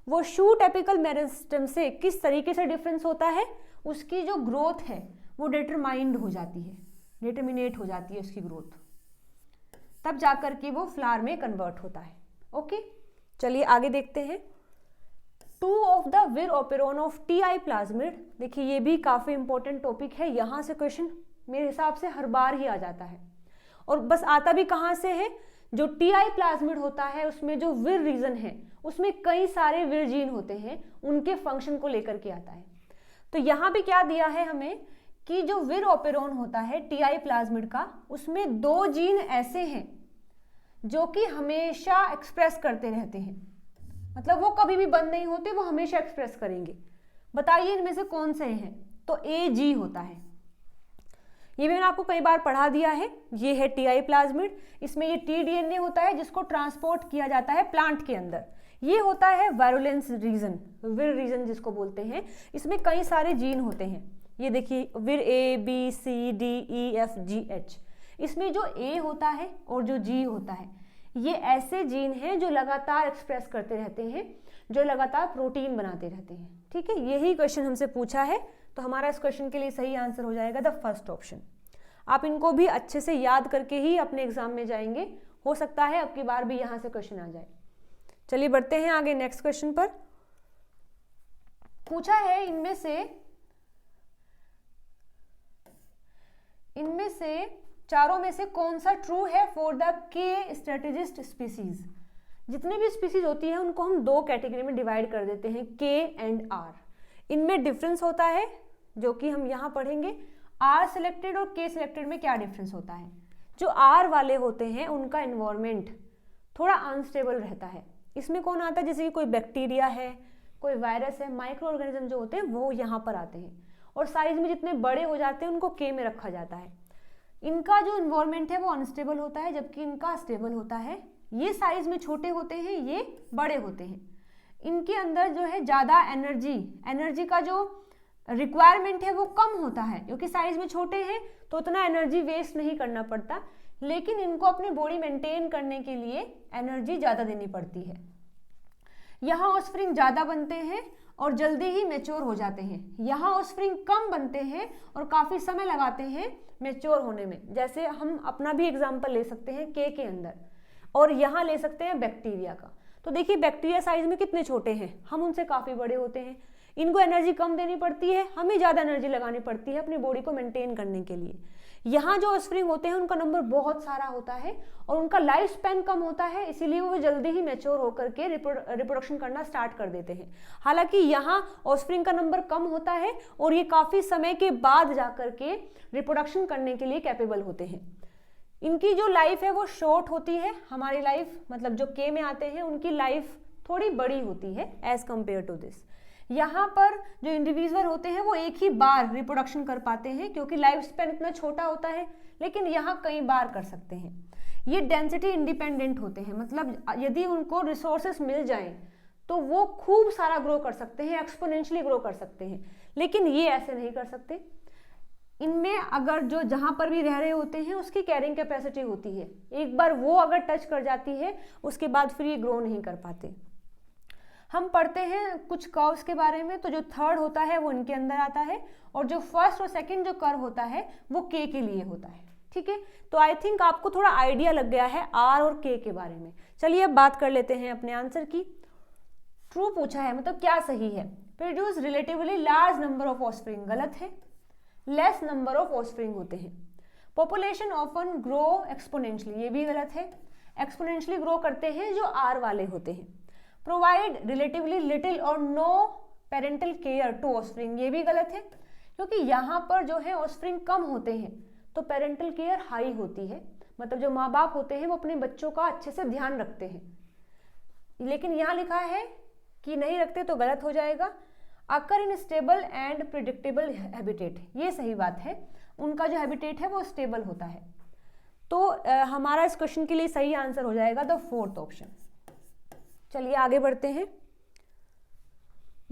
Speaker 1: वो शूट एपिकल मेरिस्टेम से किस तरीके से डिफरेंस होता है, उसकी जो ग्रोथ है वो डिटरमाइंड हो जाती है, डिटर्मिनेट हो जाती है उसकी ग्रोथ, तब जाकर के वो फ्लावर में कन्वर्ट होता है। ओके, चलिए आगे देखते हैं। टू ऑफ द विर ओपेरॉन ऑफ टी.आई. प्लाज्मिड। देखिए ये भी काफी इंपॉर्टेंट टॉपिक है, यहाँ से क्वेश्चन मेरे हिसाब से हर बार ही आ जाता है। और बस आता भी कहाँ से है, जो टी.आई. प्लाज्मिड होता है उसमें जो विर रीजन है उसमें कई सारे विर जीन होते हैं, उनके फंक्शन को लेकर के आता है। तो यहाँ भी क्या दिया है हमें कि जो विर ओपेरॉन होता है टी.आई. प्लाज्मिड का, उसमें 2 जीन ऐसे हैं जो कि हमेशा एक्सप्रेस करते रहते हैं, मतलब वो कभी भी बंद नहीं होते, वो हमेशा एक्सप्रेस करेंगे। बताइए इनमें से कौन से हैं, तो AG होता है। ये मैंने आपको कई बार पढ़ा दिया है। ये है टी.आई. प्लाज्मिड, इसमें ये tDNA होता है जिसको ट्रांसपोर्ट किया जाता है प्लांट के अंदर। ये होता है वायरुलेंस रीजन, विर रीजन जिसको बोलते हैं। इसमें कई सारे जीन होते हैं, ये देखिए विर A, B, C, D, E, F, G, H। इसमें जो A होता है और जो G होता है, ये ऐसे जीन हैं जो लगातार एक्सप्रेस करते रहते हैं, जो लगातार प्रोटीन बनाते रहते हैं। ठीक है, यही क्वेश्चन हमसे पूछा है, तो हमारा इस क्वेश्चन के लिए सही आंसर हो जाएगा द फर्स्ट ऑप्शन। आप इनको भी अच्छे से याद करके ही अपने एग्जाम में जाएंगे, हो सकता है अब की बार भी यहाँ से क्वेश्चन आ जाए। चलिए बढ़ते हैं आगे नेक्स्ट क्वेश्चन पर। पूछा है इनमें से चारों में से कौन सा ट्रू है फॉर द के स्ट्रेटेजिस्ट स्पीसीज। जितने भी स्पीसीज होती है उनको हम 2 कैटेगरी में डिवाइड कर देते हैं, के एंड आर। इनमें डिफरेंस होता है जो कि हम यहाँ पढ़ेंगे। आर सिलेक्टेड और के सिलेक्टेड में क्या डिफरेंस होता है। जो आर वाले होते हैं उनका इन्वायरमेंट थोड़ा अनस्टेबल रहता है। इसमें कौन आता है, जैसे कि कोई बैक्टीरिया है, कोई वायरस है, माइक्रो ऑर्गेनिज्म जो होते हैं वो यहाँ पर आते हैं, और साइज में जितने बड़े हो जाते हैं उनको के में रखा जाता है। इनका जो इन्वायरमेंट है वो अनस्टेबल होता है, जबकि इनका स्टेबल होता है। ये साइज में छोटे होते हैं, ये बड़े होते हैं। इनके अंदर जो है ज़्यादा एनर्जी का जो रिक्वायरमेंट है वो कम होता है, क्योंकि साइज में छोटे हैं तो उतना एनर्जी वेस्ट नहीं करना पड़ता, लेकिन इनको अपनी बॉडी मेंटेन करने के लिए एनर्जी ज़्यादा देनी पड़ती है। यहाँ ऑफस्प्रिंग ज़्यादा बनते हैं और जल्दी ही मैच्योर हो जाते हैं। यहाँ ऑफस्प्रिंग कम बनते हैं और काफ़ी समय लगाते हैं मैच्योर होने में। जैसे हम अपना भी एग्जाम्पल ले सकते हैं के अंदर, और यहाँ ले सकते हैं बैक्टीरिया का। तो देखिए बैक्टीरिया साइज में कितने छोटे हैं, हम उनसे काफ़ी बड़े होते हैं। इनको एनर्जी कम देनी पड़ती है, हमें ज़्यादा एनर्जी लगानी पड़ती है अपनी बॉडी को मेंटेन करने के लिए। यहाँ जो ऑफस्प्रिंग होते हैं उनका नंबर बहुत सारा होता है और उनका लाइफ स्पैन कम होता है, इसीलिए वो जल्दी ही मैच्योर होकर के रिप्रोडक्शन करना स्टार्ट कर देते हैं। हालांकि यहाँ ऑफस्प्रिंग का नंबर कम होता है और ये काफ़ी समय के बाद जाकर के रिप्रोडक्शन करने के लिए कैपेबल होते हैं। इनकी जो लाइफ है वो शॉर्ट होती है, हमारी लाइफ मतलब जो के में आते हैं उनकी लाइफ थोड़ी बड़ी होती है एज कम्पेयर टू दिस। यहाँ पर जो इंडिविजुअल होते हैं वो एक ही बार रिप्रोडक्शन कर पाते हैं, क्योंकि लाइफ स्पैन इतना छोटा होता है, लेकिन यहाँ कई बार कर सकते हैं। ये डेंसिटी इंडिपेंडेंट होते हैं, मतलब यदि उनको रिसोर्सेस मिल जाएं तो वो खूब सारा ग्रो कर सकते हैं, एक्सपोनेंशियली ग्रो कर सकते हैं, लेकिन ये ऐसे नहीं कर सकते। इनमें अगर जो जहाँ पर भी रह रहे होते हैं उसकी कैरिंग कैपेसिटी होती है, एक बार वो अगर टच कर जाती है उसके बाद फिर ये ग्रो नहीं कर पाते। हम पढ़ते हैं कुछ कर्व्स के बारे में, तो जो थर्ड होता है वो इनके अंदर आता है, और जो फर्स्ट और सेकंड जो कर्व होता है वो के लिए होता है। ठीक है, तो आई थिंक आपको थोड़ा आइडिया लग गया है आर और के बारे में। चलिए अब बात कर लेते हैं अपने आंसर की। ट्रू पूछा है, मतलब क्या सही है। Produce relatively large number of offspring, गलत है, लेस नंबर ऑफ ऑफस्प्रिंग होते हैं। पॉपुलेशन ऑफन ग्रो एक्सपोनेंशियली, ये भी गलत है, एक्सपोनेंशियली ग्रो करते हैं जो आर वाले होते हैं। प्रोवाइड रिलेटिवली लिटिल और no parental care to offspring, ये भी गलत है, क्योंकि यहाँ पर जो है ऑफस्प्रिंग कम होते हैं तो पेरेंटल केयर हाई होती है, मतलब जो माँ बाप होते हैं वो अपने बच्चों का अच्छे से ध्यान रखते हैं। लेकिन यहाँ लिखा है कि नहीं रखते तो गलत हो जाएगा। Occur in stable and predictable habitat, ये सही बात है, उनका जो हैबिटेट है वो स्टेबल होता है। तो हमारा इस क्वेश्चन के लिए सही आंसर हो जाएगा द फोर्थ ऑप्शन। चलिए आगे बढ़ते हैं।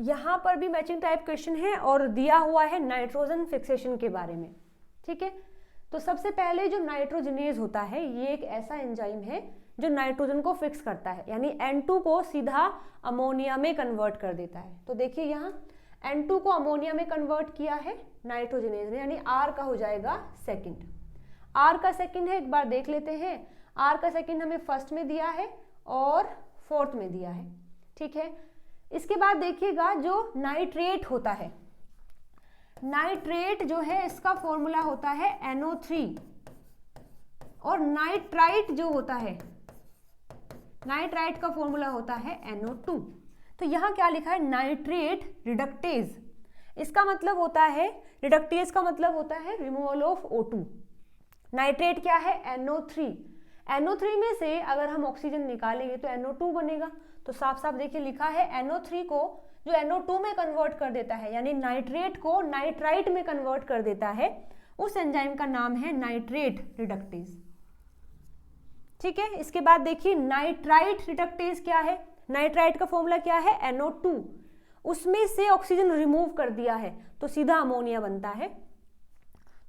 Speaker 1: यहाँ पर भी मैचिंग टाइप क्वेश्चन है और दिया हुआ है नाइट्रोजन फिक्सेशन के बारे में। ठीक है, तो सबसे पहले जो नाइट्रोजनेज होता है ये एक ऐसा एंजाइम है जो नाइट्रोजन को फिक्स करता है, यानी N2 को सीधा अमोनिया में कन्वर्ट कर देता है। तो देखिए यहाँ N2 को अमोनिया में कन्वर्ट किया है नाइट्रोजनेज ने, यानी R का हो जाएगा सेकंड। R का सेकंड है, एक बार देख लेते हैं। R का सेकंड हमें फर्स्ट में दिया है और फोर्थ में दिया है। ठीक है, इसके बाद देखिएगा जो नाइट्रेट होता है, नाइट्रेट जो है इसका फॉर्मूला होता है NO3, और नाइट्राइट जो होता है, नाइट्राइट का फॉर्मूला होता है NO2। तो यहाँ क्या लिखा है, नाइट्रेट रिडक्टेज, इसका मतलब होता है, रिडक्टेज का मतलब होता है रिमूवल ऑफ O2। नाइट्रेट क्या है, NO3। NO3 में से अगर हम ऑक्सीजन निकालेंगे तो NO2 बनेगा। तो साफ साफ देखिए लिखा है NO3 को जो NO2 में कन्वर्ट कर देता है, यानी नाइट्रेट को नाइट्राइट में कन्वर्ट कर देता है, उस एंजाइम का नाम है नाइट्रेट रिडक्टेज। ठीक है, इसके बाद देखिए नाइट्राइट रिडक्टेज क्या है, नाइट्राइट का फॉर्मूला क्या है NO2, उसमें से ऑक्सीजन रिमूव कर दिया है तो सीधा अमोनिया बनता है।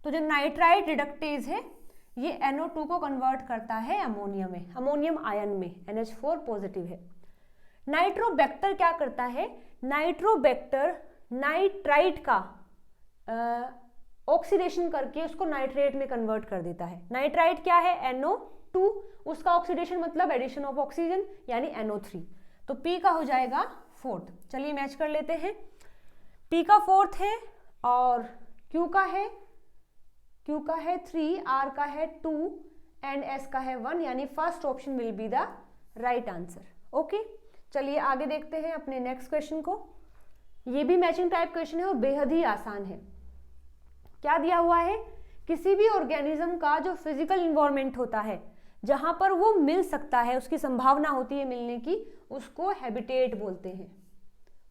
Speaker 1: तो जो नाइट्राइट रिडक्टेज है ये NO2 को कन्वर्ट करता है अमोनिया में, अमोनियम आयन में, NH4 पॉजिटिव है। नाइट्रोबैक्टर क्या करता है, नाइट्रोबैक्टर नाइट्राइट का ऑक्सीडेशन करके उसको नाइट्रेट में कन्वर्ट कर देता है। नाइट्राइट क्या है, NO2, उसका ऑक्सीडेशन मतलब एडिशन ऑफ ऑक्सीजन यानी NO3। तो P का हो जाएगा फोर्थ। चलिए मैच कर लेते हैं। P का फोर्थ है और Q का है 3, R का है 2 एंड S का है 1, यानी first option will be the right answer. Okay, चलिए आगे देखते हैं अपने नेक्स्ट क्वेश्चन को। ये भी मैचिंग टाइप क्वेश्चन है और बेहद ही आसान है। क्या दिया हुआ है, किसी भी ऑर्गेनिज्म का जो फिजिकल इन्वायरमेंट होता है जहां पर वो मिल सकता है, उसकी संभावना होती है मिलने की, उसको हैबिटेट बोलते हैं,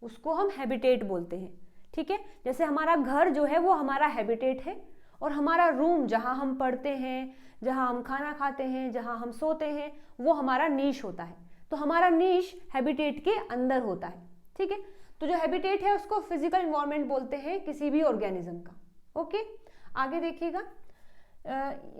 Speaker 1: उसको हम हैबिटेट बोलते हैं। ठीक है, जैसे हमारा घर जो है वो हमारा हैबिटेट है, और हमारा रूम जहां हम पढ़ते हैं, जहां हम खाना खाते हैं, जहां हम सोते हैं, वो हमारा नीश होता है। तो हमारा नीश हैबिटेट के अंदर होता है। ठीक है, तो जो हैबिटेट है उसको फिजिकल इन्वायरमेंट बोलते हैं किसी भी ऑर्गेनिज्म का। ओके, आगे देखिएगा,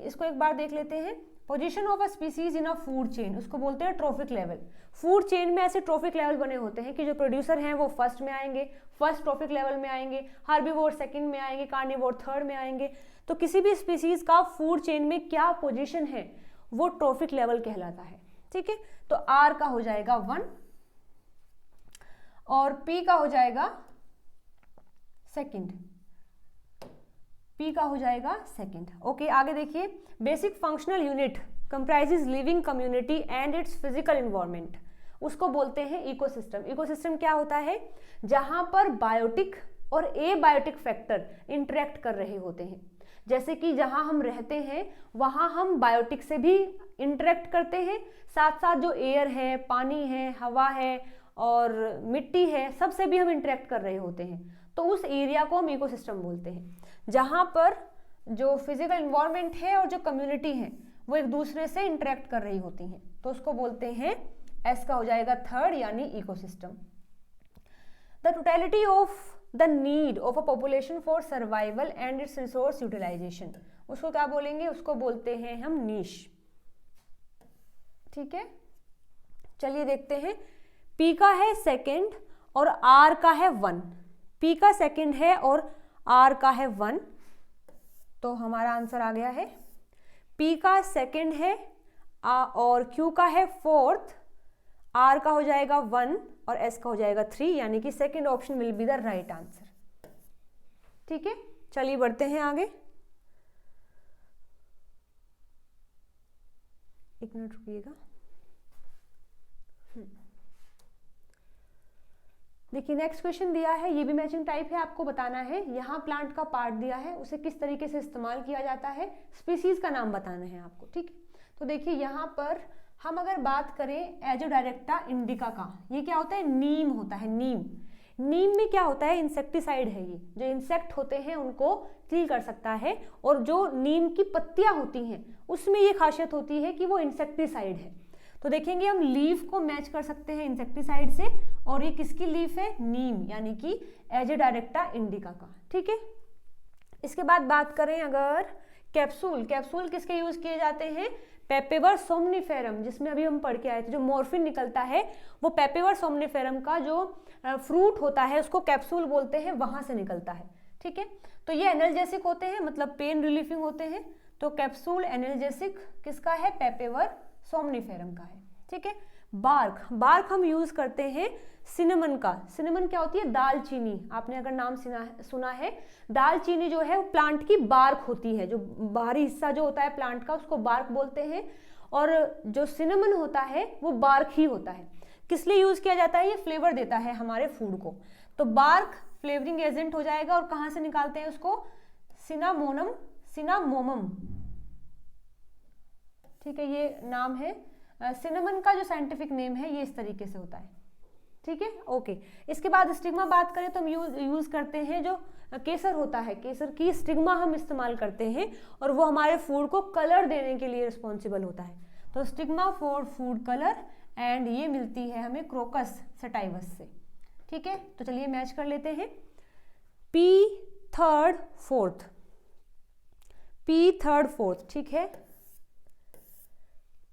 Speaker 1: इसको एक बार देख लेते हैं। Position of a species in a food chain, उसको बोलते हैं ट्रॉफिक लेवल। फूड चेन में ऐसे ट्रॉफिक लेवल बने होते हैं कि जो प्रोड्यूसर हैं वो फर्स्ट में आएंगे, फर्स्ट ट्रॉफिक लेवल में आएंगे, हार्बिवोर सेकंड में आएंगे, कार्निवोर थर्ड में आएंगे। तो किसी भी स्पीसीज का फूड चेन में क्या पोजीशन है वो ट्रॉफिक लेवल कहलाता है। ठीक है, तो R का हो जाएगा 1 और P का हो जाएगा सेकंड, P का हो जाएगा सेकंड। ओके, आगे देखिए। Basic functional unit comprises living community and it's physical environment, उसको बोलते हैं इकोसिस्टम। इकोसिस्टम क्या होता है, जहां पर बायोटिक और एबायोटिक फैक्टर इंटरेक्ट कर रहे होते हैं। जैसे कि जहां हम रहते हैं वहां हम बायोटिक से भी इंटरेक्ट करते हैं, साथ साथ जो एयर है, पानी है, हवा है और मिट्टी है, सबसे भी हम इंटरेक्ट कर रहे होते हैं। तो उस एरिया को हम इकोसिस्टम बोलते हैं, जहां पर जो फिजिकल इन्वायरमेंट है और जो कम्युनिटी है वो एक दूसरे से इंटरेक्ट कर रही होती हैं, तो उसको बोलते हैं, एस का हो जाएगा थर्ड यानी ecosystem. The totality of the need of a population for survival and its resource utilisation, उसको क्या बोलेंगे, उसको बोलते हैं हम नीश। ठीक है, चलिए देखते हैं। P का है सेकेंड और R का है 1। P का सेकेंड है और R का है 1, तो हमारा आंसर आ गया है P का सेकेंड है और Q का है फोर्थ, R का हो जाएगा 1 और S का हो जाएगा 3, यानी कि second option will be the right answer. ठीक है, चलिए बढ़ते हैं आगे। एक मिनट रुकिएगा। देखिए नेक्स्ट क्वेश्चन दिया है, ये भी मैचिंग टाइप है, आपको बताना है यहाँ प्लांट का पार्ट दिया है उसे किस तरीके से इस्तेमाल किया जाता है, स्पीसीज का नाम बताना है आपको। ठीक है, तो देखिए यहाँ पर हम अगर बात करें एजोडायरेक्टा इंडिका का, ये क्या होता है, नीम होता है। नीम में क्या होता है, इंसेक्टिसाइड है। ये जो इंसेक्ट होते हैं उनको किल कर सकता है, और जो नीम की पत्तियां होती हैं उसमें ये खासियत होती है कि वो इंसेक्टिसाइड है। तो देखेंगे हम लीफ को मैच कर सकते हैं इंसेक्टिसाइड से, और ये किसकी लीफ है, नीम, यानी कि एजोडायरेक्टा इंडिका का। ठीक है, इसके बाद बात करें अगर कैप्सूल किसके यूज किए जाते हैं, पेपेवर सोमनिफेरम, जिसमें अभी हम पढ़ के आए थे, जो मॉर्फिन निकलता है वो पेपेवर सोमनिफेरम का जो फ्रूट होता है उसको कैप्सूल बोलते हैं, वहां से निकलता है। ठीक है, तो ये एनाल्जेसिक होते हैं, मतलब पेन रिलीफिंग होते हैं। तो कैप्सूल एनाल्जेसिक किसका है, पेपेवर सोमनिफेरम का है। ठीक है, बार्क हम यूज करते हैं सिनेमन का। सिनेमन क्या होती है, दालचीनी, आपने अगर नाम सुना है, दालचीनी जो है वो प्लांट की बार्क होती है, जो बाहरी हिस्सा जो होता है प्लांट का उसको बार्क बोलते हैं, और जो सिनेमन होता है वो बार्क ही होता है। किस लिए यूज किया जाता है, ये फ्लेवर देता है हमारे फूड को। तो बार्क फ्लेवरिंग एजेंट हो जाएगा, और कहाँ से निकालते हैं उसको, सिनामोमम। ठीक है, ये नाम है सिनेमन का, जो साइंटिफिक नेम है ये इस तरीके से होता है। ठीक है, ओके। इसके बाद स्टिग्मा बात करें तो हम यूज करते हैं जो केसर होता है, केसर की स्टिग्मा हम इस्तेमाल करते हैं, और वो हमारे फूड को कलर देने के लिए रिस्पॉन्सिबल होता है। तो stigma for food colour, and ये मिलती है हमें क्रोकस सटाइवस से। ठीक है, तो चलिए मैच कर लेते हैं। P थर्ड फोर्थ, ठीक है,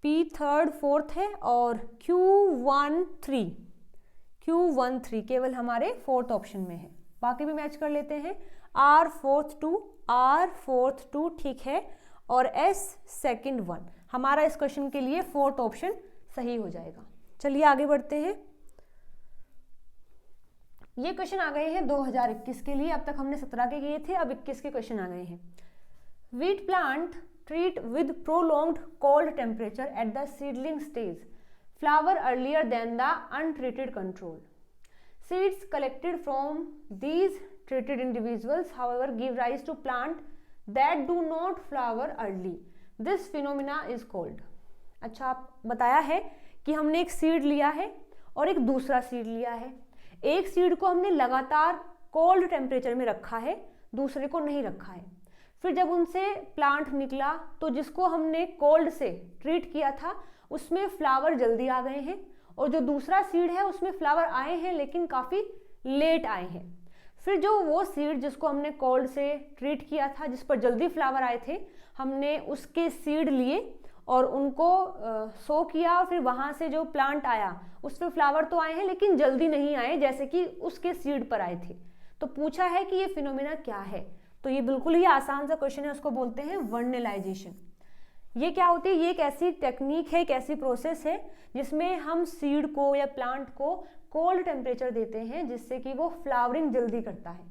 Speaker 1: P थर्ड फोर्थ है, और Q1 3 केवल हमारे फोर्थ ऑप्शन में है, बाकी भी मैच कर लेते हैं। R फोर्थ 2, ठीक है, और S सेकंड 1, हमारा इस क्वेश्चन के लिए फोर्थ ऑप्शन सही हो जाएगा। चलिए आगे बढ़ते हैं। ये क्वेश्चन आ गए हैं 2021 के लिए, अब तक हमने 17 के किए थे, अब 21 के क्वेश्चन आ गए हैं। Wheat plant treat with prolonged cold temperature at the seedling stage, flower earlier than the untreated control. Seeds collected from these treated individuals, however, give rise to plant that do not flower early. This phenomena is called. अच्छा, आप बताया है कि हमने एक seed लिया है और एक दूसरा सीड लिया है। एक सीड को हमने लगातार कोल्ड टेम्परेचर में रखा है, दूसरे को नहीं रखा है। फिर जब उनसे प्लांट निकला तो जिसको हमने कोल्ड से ट्रीट किया था उसमें फ्लावर जल्दी आ गए हैं, और जो दूसरा सीड है उसमें फ्लावर आए हैं लेकिन काफ़ी लेट आए हैं। फिर जो वो सीड जिसको हमने कोल्ड से ट्रीट किया था, जिस पर जल्दी फ्लावर आए थे, हमने उसके सीड लिए और उनको सो किया, और फिर वहाँ से जो प्लांट आया उस पर फ्लावर तो आए हैं लेकिन जल्दी नहीं आए जैसे कि उसके सीड पर आए थे। तो पूछा है कि ये फिनोमिना क्या है, तो ये बिल्कुल ही आसान सा क्वेश्चन है, उसको बोलते हैं वर्नेलाइजेशन। ये क्या होती है, ये एक ऐसी टेक्निक है, एक ऐसी प्रोसेस है जिसमें हम सीड को या प्लांट को कोल्ड टेम्परेचर देते हैं जिससे कि वो फ्लावरिंग जल्दी करता है।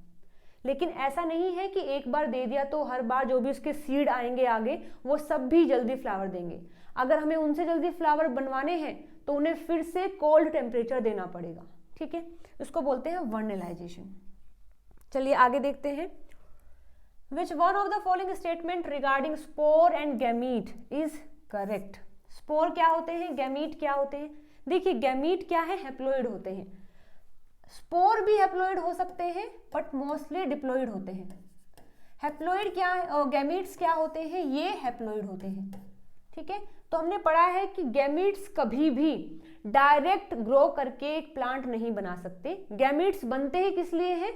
Speaker 1: लेकिन ऐसा नहीं है कि एक बार दे दिया तो हर बार जो भी उसके सीड आएंगे आगे वो सब भी जल्दी फ्लावर देंगे। अगर हमें उनसे जल्दी फ्लावर बनवाने हैं तो उन्हें फिर से कोल्ड टेम्परेचर देना पड़ेगा। ठीक है, इसको बोलते हैं वर्नेलाइजेशन। चलिए आगे देखते हैं। Which one of the following statement regarding spore and gamete is correct? Spore क्या होते हैं, गैमीट क्या होते हैं? देखिए गैमीट क्या है, हैप्लॉइड होते हैं। स्पोर भी हैप्लॉइड हो सकते हैं बट मोस्टली डिप्लॉइड होते हैं। हैप्लॉइड क्या है और गैमीट्स क्या होते हैं, ये हैप्लॉइड होते हैं। ठीक है, तो हमने पढ़ा है कि गैमीट्स कभी भी डायरेक्ट ग्रो करके एक प्लांट नहीं बना सकते। गैमीट्स बनते ही किस लिए हैं,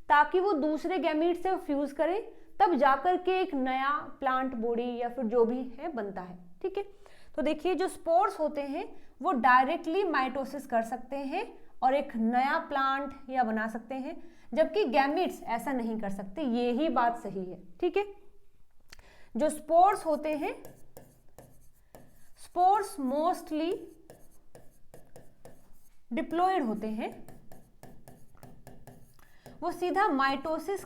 Speaker 1: ताकि वो दूसरे गैमीट से फ्यूज करें, तब जाकर के एक नया प्लांट बॉडी या फिर जो भी है बनता है। ठीक है, तो देखिए जो स्पोर्स होते हैं वो डायरेक्टली माइटोसिस कर सकते हैं और एक नया प्लांट या बना सकते हैं, जबकि गैमीट्स ऐसा नहीं कर सकते। ये ही बात सही है, ठीक है। जो स्पोर्स होते हैं, स्पोर्स मोस्टली डिप्लॉयड होते हैं, वो सीधा माइटोसिस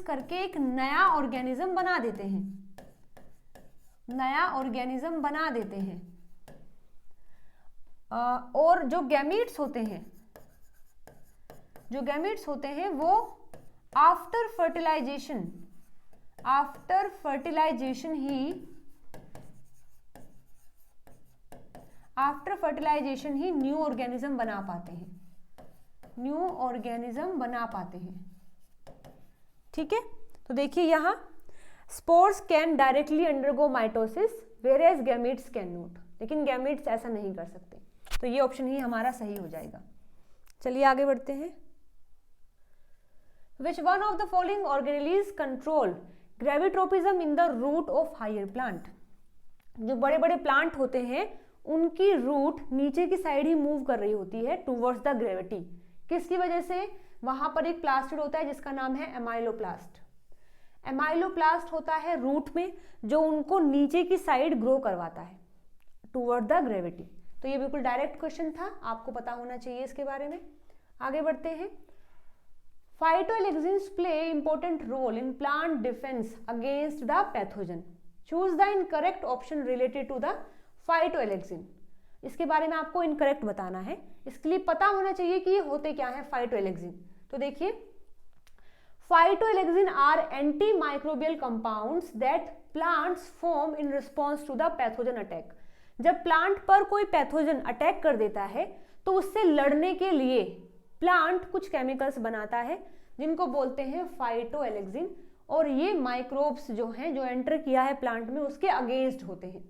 Speaker 1: करके एक नया ऑर्गेनिज्म बना देते हैं, और जो गैमीट्स होते हैं वो आफ्टर फर्टिलाइजेशन ही न्यू ऑर्गेनिज्म बना पाते हैं, ठीक है। तो देखिए यहाँ spores can directly undergo mitosis whereas gametes can not, लेकिन गैमीट्स ऐसा नहीं कर सकते। तो ये ऑप्शन ही हमारा सही हो जाएगा। चलिए आगे बढ़ते हैं। Which one of the following organelles control gravitropism in the root of higher plant? जो बड़े बड़े प्लांट होते हैं उनकी रूट नीचे की साइड ही मूव कर रही होती है टूवर्ड्स द ग्रेविटी। किसकी वजह से? वहां पर एक प्लास्टिड होता है जिसका नाम है एमाइलोप्लास्ट। एमाइलोप्लास्ट होता है रूट में, जो उनको नीचे की साइड ग्रो करवाता है टूवर्ड द ग्रेविटी। तो ये बिल्कुल डायरेक्ट क्वेश्चन था, आपको पता होना चाहिए इसके बारे में। आगे बढ़ते हैं। Phytoalexins play important role in plant defense against the pathogen. Choose the incorrect option related to the phytoalexin. इसके बारे में आपको इनकरेक्ट बताना है, इसके लिए पता होना चाहिए कि ये होते क्या है फाइटोएलेक्सिन। तो देखिए, phytoalexin are anti microbial compounds that plants form in response to the pathogen attack. जब प्लांट पर कोई पैथोजन अटैक कर देता है तो उससे लड़ने के लिए प्लांट कुछ केमिकल्स बनाता है जिनको बोलते हैं फाइटोएलेक्सिन, और ये माइक्रोब्स जो हैं जो एंटर किया है प्लांट में उसके अगेंस्ट होते हैं।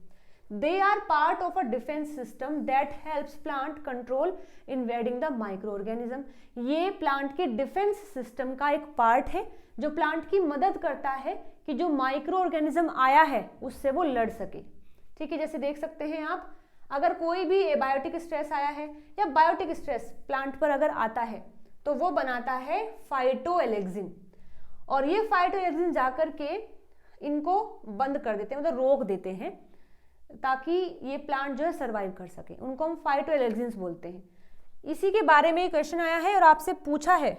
Speaker 1: They are part of a defence system that helps plant control invading the microorganism. ये प्लांट के डिफेंस सिस्टम का एक पार्ट है जो प्लांट की मदद करता है कि जो माइक्रो ऑर्गेनिज्म आया है उससे वो लड़ सके, ठीक है। जैसे देख सकते हैं आप, अगर कोई भी एबायोटिक स्ट्रेस आया है या बायोटिक स्ट्रेस प्लांट पर अगर आता है तो वो बनाता है फाइटोएलेक्सिन, और ये फाइटोएलेक्सिन जाकर के इनको बंद कर देते हैं, मतलब रोक देते हैं, ताकि ये प्लांट जो है सरवाइव कर सके। उनको हम फाइटोएलेक्सिन्स बोलते हैं। इसी के बारे में क्वेश्चन आया है और आपसे पूछा है,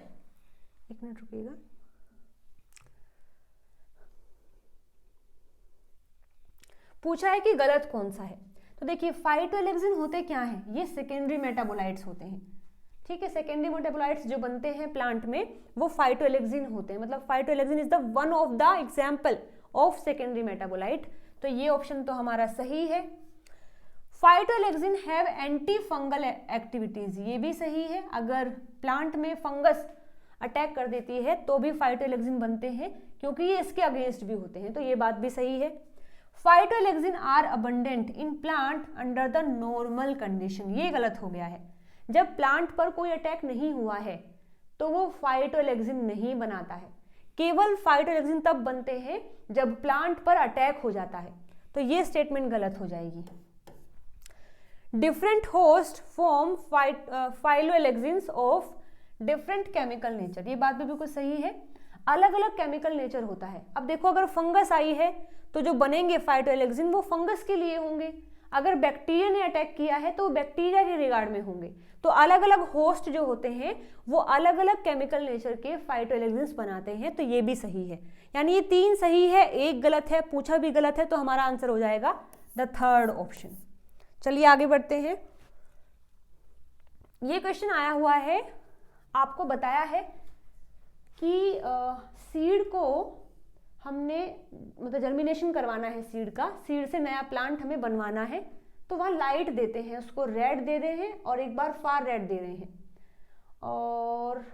Speaker 1: एक मिनट रुकिएगा, पूछा है कि गलत कौन सा है। तो देखिए, फाइटोएलेक्सिन होते क्या हैं? ये सेकेंडरी मेटाबोलाइट्स होते हैं, ठीक है। सेकेंडरी मेटाबोलाइट्स जो बनते हैं प्लांट में वो फाइटोएलेक्सिन होते हैं, मतलब phytoalexin is the one of the example of secondary metabolite. तो ये ऑप्शन तो हमारा सही है। Phytoalexin have anti fungal activities, ये भी सही है। अगर प्लांट में फंगस अटैक कर देती है तो भी फाइटोएलेक्सिन बनते हैं, क्योंकि ये इसके अगेंस्ट भी होते हैं, तो ये बात भी सही है। Phytoalexin are abundant in plant under the normal condition, ये गलत हो गया है। जब प्लांट पर कोई अटैक नहीं हुआ है तो वो फाइटोएलेक्सिन नहीं बनाता है, केवल फाइटोएलेक्सिन तब बनते हैं जब प्लांट पर अटैक हो जाता है। तो ये स्टेटमेंट गलत हो जाएगी। Different host form phytoalexins of different chemical nature, ये बात भी बिल्कुल सही है। अलग अलग केमिकल नेचर होता है। अब देखो, अगर फंगस आई है तो जो बनेंगे फाइटोएलेक्सिन वो फंगस के लिए होंगे, अगर बैक्टीरिया ने अटैक किया है तो बैक्टीरिया के रिगार्ड में होंगे। तो अलग अलग होस्ट जो होते हैं वो अलग अलग केमिकल नेचर के फाइटोएलेक्सिन्स बनाते हैं, तो ये भी सही है। यानी ये 3 सही है, 1 गलत है, पूछा भी गलत है, तो हमारा आंसर हो जाएगा द थर्ड ऑप्शन। चलिए आगे बढ़ते हैं। ये क्वेश्चन आया हुआ है, आपको बताया है कि सीड को हमने मतलब जर्मिनेशन करवाना है सीड का, सीड से नया प्लांट हमें बनवाना है, तो वहाँ लाइट देते हैं, उसको रेड दे रहे हैं और एक बार फार रेड दे रहे हैं, और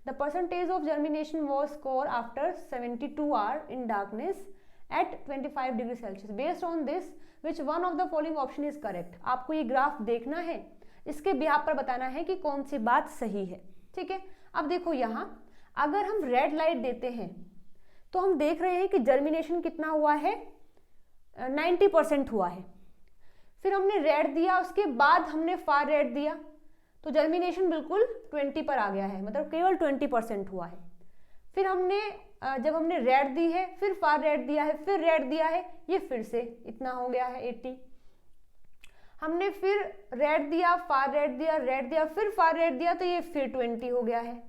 Speaker 1: the percentage of germination was score after 72 hour in darkness at 25 degree Celsius. Based on this which one of the following option is correct. आपको ये ग्राफ देखना है, इसके बिहाफ पर बताना है कि कौन सी बात सही है, ठीक है। अब देखो, यहाँ अगर हम रेड लाइट देते हैं तो हम देख रहे हैं कि जर्मिनेशन कितना हुआ है, 90% हुआ है। फिर हमने रेड दिया, उसके बाद हमने फार रेड दिया, तो जर्मिनेशन बिल्कुल 20 पर आ गया है, मतलब केवल 20% हुआ है। फिर हमने जब हमने रेड दी है, फिर फार रेड दिया है, फिर रेड दिया है, ये फिर से इतना हो गया है 80। हमने फिर रेड दिया, फार रेड दिया, रेड दिया, फिर फार रेड दिया, तो ये फिर 20 हो गया है।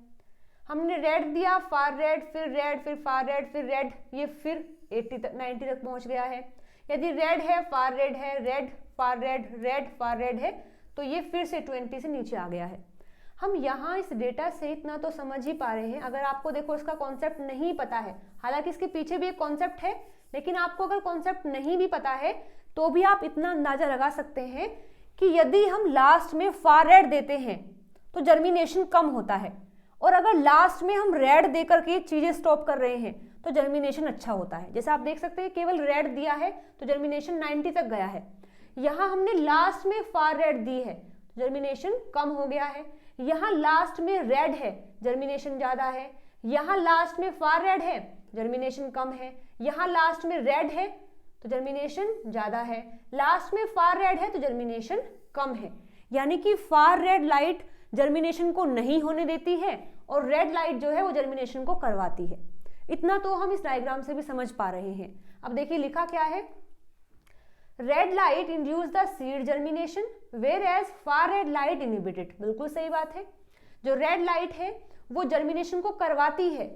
Speaker 1: हमने रेड दिया, फार रेड, फिर फार रेड, फिर रेड, ये फिर 80 तक 90 तक पहुंच गया है। यदि रेड है, फार रेड है, red far red, red far red है, तो ये फिर से 20 से नीचे आ गया है। हम यहाँ इस डेटा से इतना तो समझ ही पा रहे हैं। अगर आपको देखो इसका कॉन्सेप्ट नहीं पता है, हालांकि इसके पीछे भी एक कॉन्सेप्ट है, लेकिन आपको अगर कॉन्सेप्ट नहीं भी पता है तो भी आप इतना अंदाजा लगा सकते हैं कि यदि हम लास्ट में फार रेड देते हैं तो जर्मिनेशन कम होता है, और अगर लास्ट में हम रेड देकर के चीजें स्टॉप कर रहे हैं तो जर्मिनेशन अच्छा होता है। जैसे आप देख सकते हैं केवल रेड दिया है तो जर्मिनेशन 90 तक गया है। यहाँ हमने लास्ट में फार रेड दी है, जर्मिनेशन कम हो गया है। यहाँ लास्ट में रेड है, जर्मिनेशन ज्यादा है। यहाँ लास्ट में फार रेड है, जर्मिनेशन कम है। यहाँ लास्ट में रेड है तो जर्मिनेशन ज्यादा है। लास्ट में फार रेड है तो जर्मिनेशन कम है। यानी कि फार रेड लाइट जर्मिनेशन को नहीं होने देती है और रेड लाइट जो है वो जर्मिनेशन को करवाती है। इतना तो हम इस डायग्राम से भी समझ पा रहे हैं। अब देखिए लिखा क्या है, red light induce the seed germination whereas far red light inhibited. बिल्कुल सही बात है, जो रेड लाइट है वो जर्मिनेशन को करवाती है,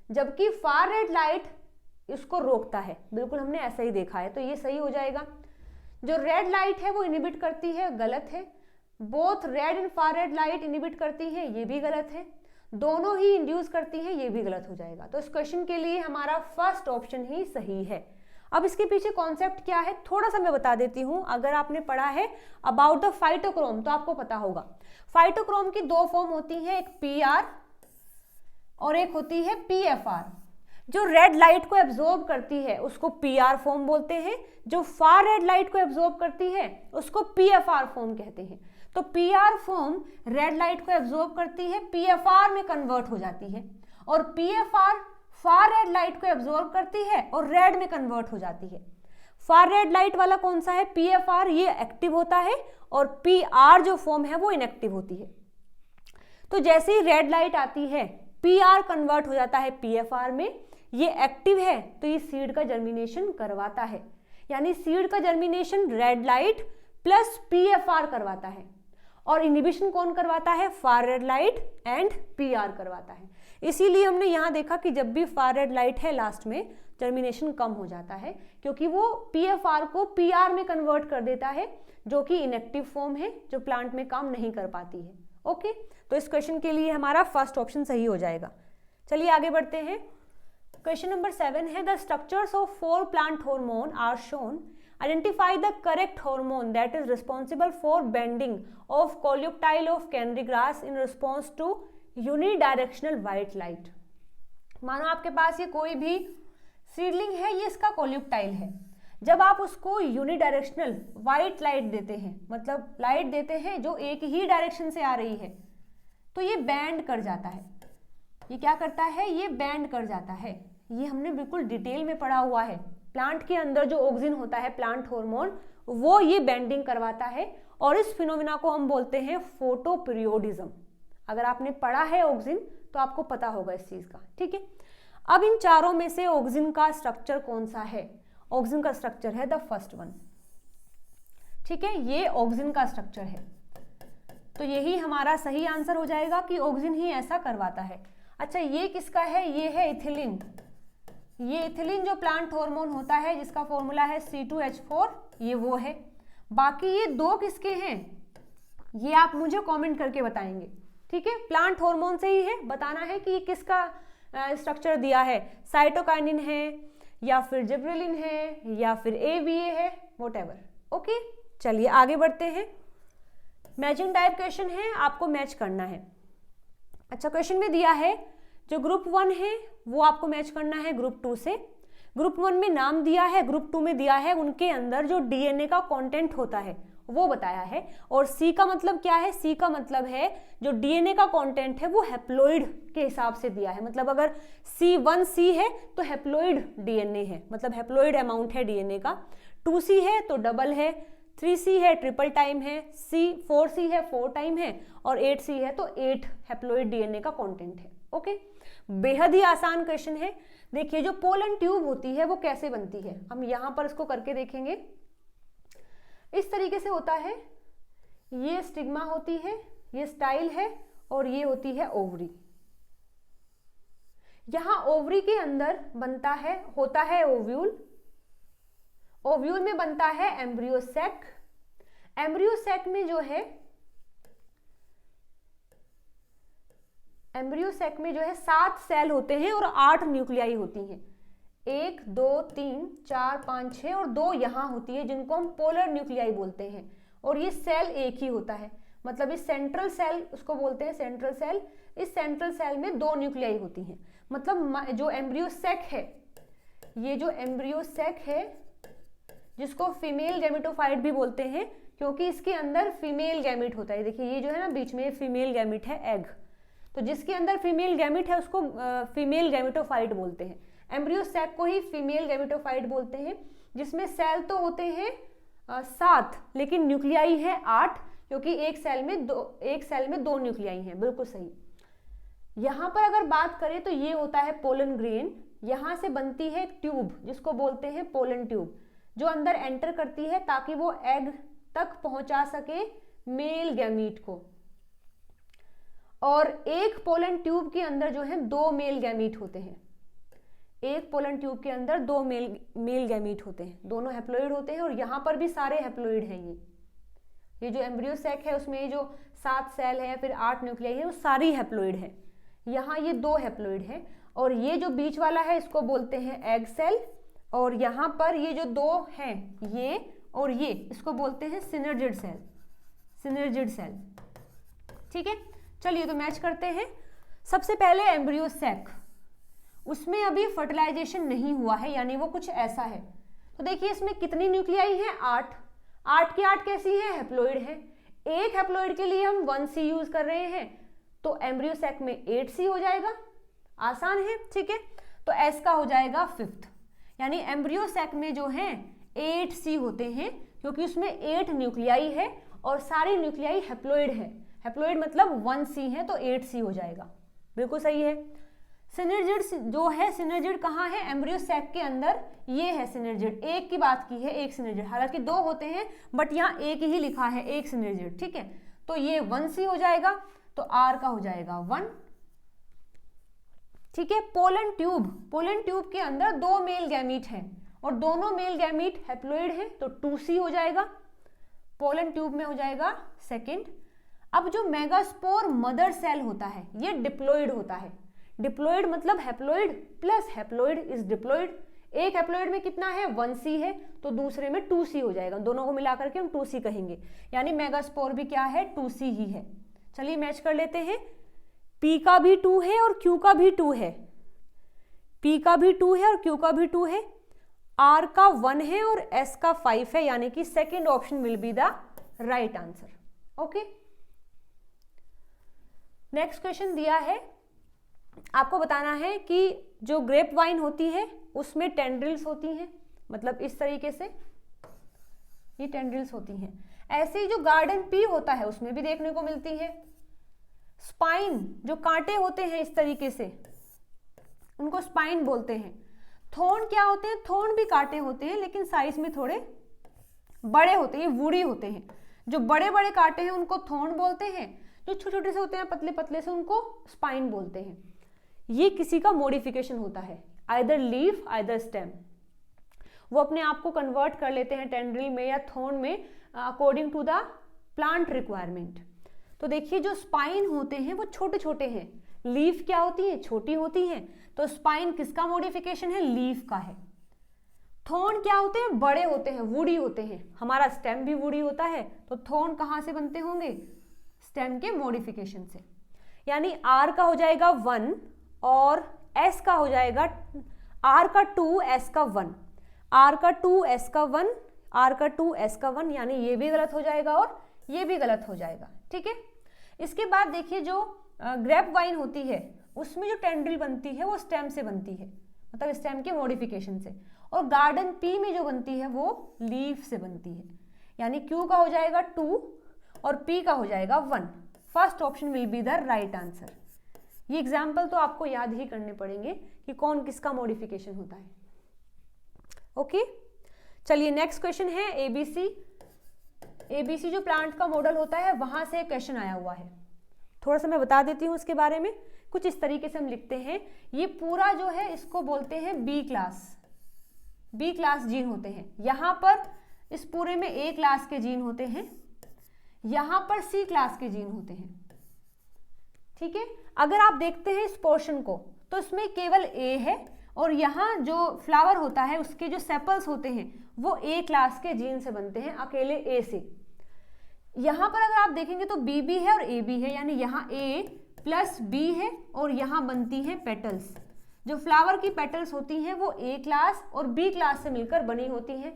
Speaker 1: जबकि फार रेड लाइट इसको रोकता है। बिल्कुल हमने ऐसा ही देखा है, तो ये सही हो जाएगा। जो रेड लाइट है वो इनहिबिट करती है, गलत है। Both red and far red light inhibit करती है, ये भी गलत है। दोनों ही इंड्यूस करती है, ये भी गलत हो जाएगा। तो इस क्वेश्चन के लिए हमारा फर्स्ट ऑप्शन ही सही है। अब इसके पीछे कॉन्सेप्ट क्या है थोड़ा सा मैं बता देती हूं। अगर आपने पढ़ा है अबाउट द फाइटोक्रोम तो आपको पता होगा। फाइटोक्रोम की दो फॉर्म होती है, एक PR और एक होती है PFR। जो रेड लाइट को एब्जॉर्ब करती है उसको PR फॉर्म बोलते हैं, जो फार रेड लाइट को एब्जॉर्ब करती है उसको PFR फॉर्म कहते हैं। तो PR फॉर्म रेड लाइट को एब्जॉर्ब करती है, PFR में कन्वर्ट हो जाती है, और PFR फार रेड लाइट को एब्जॉर्ब करती है और रेड में कन्वर्ट हो जाती है। फार रेड लाइट वाला कौन सा है, PFR, ये एक्टिव होता है, और PR जो फॉर्म है वो इनएक्टिव होती है। तो जैसे ही रेड लाइट आती है PR कन्वर्ट हो जाता है PFR में, ये एक्टिव है तो ये सीड का जर्मिनेशन करवाता है। यानी सीड का germination red light plus PFR करवाता है, और इनहिबिशन कौन करवाता है, फार रेड लाइट एंड PR करवाता है। इसीलिए हमने यहाँ देखा कि जब भी फार रेड लाइट है लास्ट में जर्मिनेशन कम हो जाता है, क्योंकि वो PFR को PR में कन्वर्ट कर देता है, जो कि इनएक्टिव फॉर्म है, जो प्लांट में काम नहीं कर पाती है। ओके, तो इस क्वेश्चन के लिए हमारा फर्स्ट ऑप्शन सही हो जाएगा। चलिए आगे बढ़ते हैं। क्वेश्चन नंबर 7 है, the structures of 4 plant hormone are shown, identify the correct hormone that is responsible for bending of coleoptile of canary grass in response to unidirectional white light. मानो आपके पास ये कोई भी सीडलिंग है, ये इसका कोल्यूक्टाइल है। जब आप उसको यूनिडायरेक्शनल व्हाइट लाइट देते हैं, मतलब लाइट देते हैं जो एक ही डायरेक्शन से आ रही है, तो ये बैंड कर जाता है। ये क्या करता है, ये बैंड कर जाता है। ये हमने बिल्कुल डिटेल में पढ़ा हुआ है। प्लांट के अंदर जो ऑक्सिन होता है, प्लांट हार्मोन, वो ये बेंडिंग करवाता है, और इस फिनोमिना को हम बोलते हैं फोटोपीरियोडिज्म। अगर आपने पढ़ा है ऑक्सिन तो आपको पता होगा इस चीज का। ठीक है, अब इन चारों में से ऑक्सिन का स्ट्रक्चर कौन सा है, ऑक्सिन का स्ट्रक्चर है द फर्स्ट वन। ठीक है, ये ऑक्सिन का स्ट्रक्चर है, तो यही हमारा सही आंसर हो जाएगा कि ऑक्सिन ही ऐसा करवाता है। अच्छा, ये किसका है, ये है इथिलीन। ये इथिलीन जो प्लांट हार्मोन होता है जिसका फॉर्मूला है C2H4, ये वो है। बाकी ये दो किसके हैं, ये आप मुझे कमेंट करके बताएंगे। ठीक है, प्लांट हार्मोन से ही है, बताना है कि ये किसका स्ट्रक्चर दिया है, साइटोकाइनिन है या फिर जिब्रेलिन है या फिर AVA है, व्हाटएवर। ओके, चलिए आगे बढ़ते हैं। मैचिंग टाइप क्वेश्चन है, आपको मैच करना है। अच्छा, क्वेश्चन में दिया है जो ग्रुप 1 है वो आपको मैच करना है ग्रुप 2 से। ग्रुप 1 में नाम दिया है, ग्रुप 2 में दिया है उनके अंदर जो DNA का कंटेंट होता है वो बताया है। और C का मतलब क्या है, C का मतलब है जो DNA का कंटेंट है वो हैप्लोइड के हिसाब से दिया है। मतलब अगर C1C है तो हैप्लोइड DNA है, मतलब हैप्लोइड अमाउंट है DNA का। 2C है तो डबल है, 3C है ट्रिपल टाइम है, 4C है 4 टाइम है, और 8C है तो 8 हैप्लॉइड डीएनए का कंटेंट है। ओके, बेहद ही आसान क्वेश्चन है। देखिए जो पोलन ट्यूब होती है वो कैसे बनती है, हम यहां पर इसको करके देखेंगे। इस तरीके से होता है, ये स्टिग्मा होती है, ये स्टाइल है, और ये होती है ओवरी। यहां ओवरी के अंदर होता है ओव्यूल, ओव्यूल में बनता है एम्ब्रियोसेक, एम्ब्रियोसेक में जो है 7 सेल होते हैं और 8 न्यूक्लियाई होती हैं। 1 2 3 4 5 6 और 2 यहां होती है जिनको हम पोलर न्यूक्लियाई बोलते हैं, और ये सेल एक ही होता है, मतलब इस सेंट्रल सेल उसको बोलते हैं सेंट्रल सेल। इस सेंट्रल सेल में 2 न्यूक्लियाई होती हैं, मतलब जो एम्ब्रियोसेक है, ये जो एम्ब्रियोसेक है जिसको फीमेल गैमेटोफाइट भी बोलते हैं क्योंकि इसके अंदर फीमेल गैमेट होता है। देखिए ये जो है ना बीच में फीमेल गैमेट है एग, तो जिसके अंदर फीमेल गैमेट है उसको फीमेल गैमेटोफाइट बोलते हैं। एम्ब्रियोसेक को ही फीमेल गैमेटोफाइट बोलते हैं, जिसमें सेल तो होते हैं 7 लेकिन न्यूक्लियाई है 8, क्योंकि एक सेल में 2 न्यूक्लियाई हैं। बिल्कुल सही। यहां पर अगर बात करें तो ये होता है पोलन ग्रेन, यहां से बनती है ट्यूब जिसको बोलते हैं पोलन ट्यूब, जो अंदर एंटर करती है ताकि वो एग तक पहुंचा सके मेल गैमीट को। और एक पोलन ट्यूब के अंदर जो है 2 मेल गैमीट होते हैं, एक पोलन ट्यूब के अंदर 2 मेल गैमीट होते हैं, दोनों हैप्लॉइड होते हैं, और यहाँ पर भी सारे हैप्लॉइड हैं। ये जो एम्ब्रियोसेक है उसमें ये जो 7 सेल है फिर 8 न्यूक्लियाई है वो सारी हैप्लॉइड है। यहाँ ये 2 हैप्लॉइड है, और ये जो बीच वाला है इसको बोलते हैं एग सेल, और यहाँ पर ये जो 2 हैं ये और ये इसको बोलते हैं सिनर्जिड सेल, सिनर्जिड सेल। ठीक है, चलिए तो मैच करते हैं। सबसे पहले एम्ब्रियोसेक, उसमें अभी फर्टिलाइजेशन नहीं हुआ है, यानी वो कुछ ऐसा है। तो देखिए इसमें कितनी न्यूक्लियाई है 8, 8 की 8 कैसी है हैप्लॉइड है। एक हैप्लॉइड के लिए हम 1C यूज कर रहे हैं, तो एम्ब्रियोसेक में 8C हो जाएगा, आसान है। ठीक है, तो S का हो जाएगा 5th, यानी एम्ब्रियोसेक में जो है 8C होते हैं क्योंकि उसमें 8 न्यूक्लियाई है और सारी न्यूक्लियाई हैप्लॉइड है। हैप्लॉइड मतलब 1C है तो 8C हो जाएगा। बिल्कुल सही है। सिनर्जिड जो है, सिनर्जिड कहाँ है एम्ब्रियोसेक के अंदर, ये है सिनर्जिड। एक की बात की है, एक सिनर्जिड, हालांकि 2 होते हैं बट यहाँ एक ही लिखा है, एक सिनर्जिड। ठीक है, तो ये 1C हो जाएगा, तो R का हो जाएगा 1। ठीक है, पोलन ट्यूब के अंदर 2 मेल गैमीट हैं और दोनों मेल गैमीट हैप्लॉइड है, तो 2C हो जाएगा, पोलन ट्यूब में हो जाएगा 2nd। अब जो मेगास्पोर मदर सेल होता है ये डिप्लॉइड होता है। डिप्लॉइड मतलब haploid plus haploid is diploid. एक हैप्लॉइड में कितना है 1C है, तो दूसरे में 2C हो जाएगा, दोनों को मिलाकर के हम 2C कहेंगे, यानी मेगास्पोर भी क्या है 2C ही है। चलिए मैच कर लेते हैं। P का भी 2 है और Q का भी 2 है, P का भी 2 है और Q का भी 2 है, R का 1 है और S का 5 है, यानी कि 2nd option will be the right answer. Okay, next question दिया है, आपको बताना है कि जो ग्रेप वाइन होती है उसमें टेंड्रिल्स होती हैं, मतलब इस तरीके से ये टेंड्रिल्स होती हैं। ऐसे ही जो गार्डन पी होता है उसमें भी देखने को मिलती है। स्पाइन जो कांटे होते हैं इस तरीके से, उनको स्पाइन बोलते हैं। थोर्न क्या होते हैं, थोर्न भी कांटे होते हैं लेकिन साइज में थोड़े बड़े होते हैं, वुडी होते हैं। जो बड़े बड़े कांटे हैं उनको थोर्न बोलते हैं, जो छोटे छोटे से होते हैं पतले पतले से उनको स्पाइन बोलते हैं। ये किसी का मॉडिफिकेशन होता है, आइदर लीफ आइदर स्टेम। वो अपने आप को कन्वर्ट कर लेते हैं टेंड्रिल में या थोर्न में according to the plant requirement. तो देखिए जो स्पाइन होते हैं वो छोटे छोटे हैं, लीफ क्या होती है छोटी होती है, तो स्पाइन किसका मॉडिफिकेशन है लीफ का है। थोर्न क्या होते हैं बड़े होते हैं, वुडी होते हैं। हमारा स्टेम भी वुडी होता है, तो थोर्न कहाँ से बनते होंगे स्टेम के मॉडिफिकेशन से। यानी R का हो जाएगा 1 और S का हो जाएगा R का 2 S का 1, R का 2 S का 1, R का 2 S का 1, यानी ये भी गलत हो जाएगा और ये भी गलत हो जाएगा। ठीक है, इसके बाद देखिए जो ग्रेप वाइन होती है उसमें जो टेंड्रिल बनती है वो स्टेम से बनती है, मतलब स्टेम के मॉडिफिकेशन से, और गार्डन पी में जो बनती है वो लीफ से बनती है, यानी क्यू का हो जाएगा 2 और पी का हो जाएगा 1। First option will be the right answer. ये एग्जाम्पल तो आपको याद ही करने पड़ेंगे कि कौन किसका मॉडिफिकेशन होता है। ओके, चलिए नेक्स्ट क्वेश्चन है एबीसी। एबीसी जो प्लांट का मॉडल होता है वहां से क्वेश्चन आया हुआ है। थोड़ा सा मैं बता देती हूँ उसके बारे में। कुछ इस तरीके से हम लिखते हैं, ये पूरा जो है इसको बोलते हैं बी क्लास जीन होते हैं। यहां पर इस पूरे में ए क्लास के जीन होते हैं, यहां पर सी क्लास के जीन होते हैं। ठीक है, अगर आप देखते हैं इस पोर्शन को तो इसमें केवल ए है और यहाँ जो फ्लावर होता है उसके जो सेपल्स होते हैं वो ए क्लास के जीन से बनते हैं, अकेले ए से। यहाँ पर अगर आप देखेंगे तो बी भी है और ए भी है, यानी यहाँ ए प्लस बी है और यहाँ बनती हैं पेटल्स। जो फ्लावर की पेटल्स होती हैं वो ए क्लास और बी क्लास से मिलकर बनी होती हैं।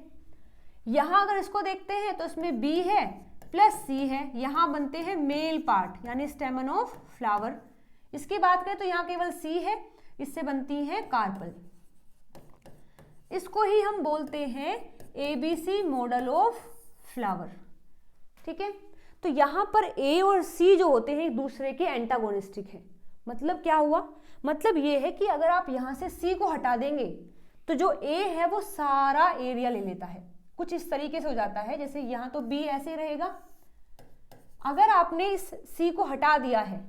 Speaker 1: यहाँ अगर इसको देखते हैं तो इसमें बी है प्लस सी है, यहाँ बनते हैं मेल पार्ट यानी स्टेमन ऑफ फ्लावर। इसकी बात करें तो यहाँ केवल सी है, इससे बनती है कार्पल। इसको ही हम बोलते हैं एबीसी मॉडल ऑफ फ्लावर। ठीक है, तो यहाँ पर ए और सी जो होते हैं एक दूसरे के एंटागोनिस्टिक है। मतलब क्या हुआ, मतलब ये है कि अगर आप यहाँ से सी को हटा देंगे तो जो ए है वो सारा एरिया ले लेता है। कुछ इस तरीके से हो जाता है, जैसे यहाँ तो बी ऐसे रहेगा, अगर आपने इस सी को हटा दिया है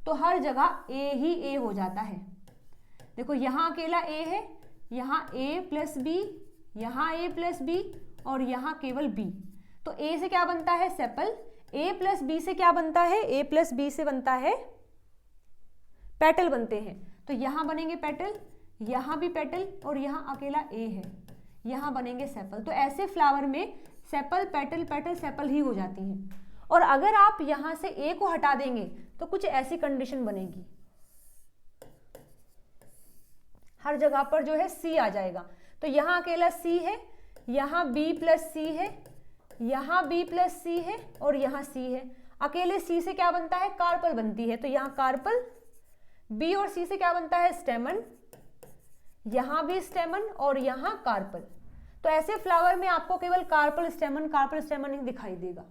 Speaker 1: तो हर जगह ए ही ए हो जाता है। देखो यहाँ अकेला ए है, यहाँ ए प्लस बी, यहाँ ए प्लस बी और यहाँ केवल बी। तो ए से क्या बनता है, सेपल। ए प्लस बी से क्या बनता है, ए प्लस बी से बनता है पेटल बनते हैं। तो यहाँ बनेंगे पेटल, यहाँ भी पेटल और यहाँ अकेला ए है, यहाँ बनेंगे सेपल। तो ऐसे फ्लावर में सेपल पेटल पेटल सेपल ही हो जाती हैं। और अगर आप यहाँ से ए को हटा देंगे तो कुछ ऐसी कंडीशन बनेगी, हर जगह पर जो है सी आ जाएगा। तो यहाँ अकेला सी है, यहाँ बी प्लस सी है, यहाँ बी प्लस सी है और यहाँ सी है। अकेले सी से क्या बनता है, कार्पल बनती है। तो यहाँ कार्पल, बी और सी से क्या बनता है, स्टेमन, यहाँ भी स्टेमन और यहाँ कार्पल। तो ऐसे फ्लावर में आपको केवल कार्पल स्टेमन ही दिखाई देगा।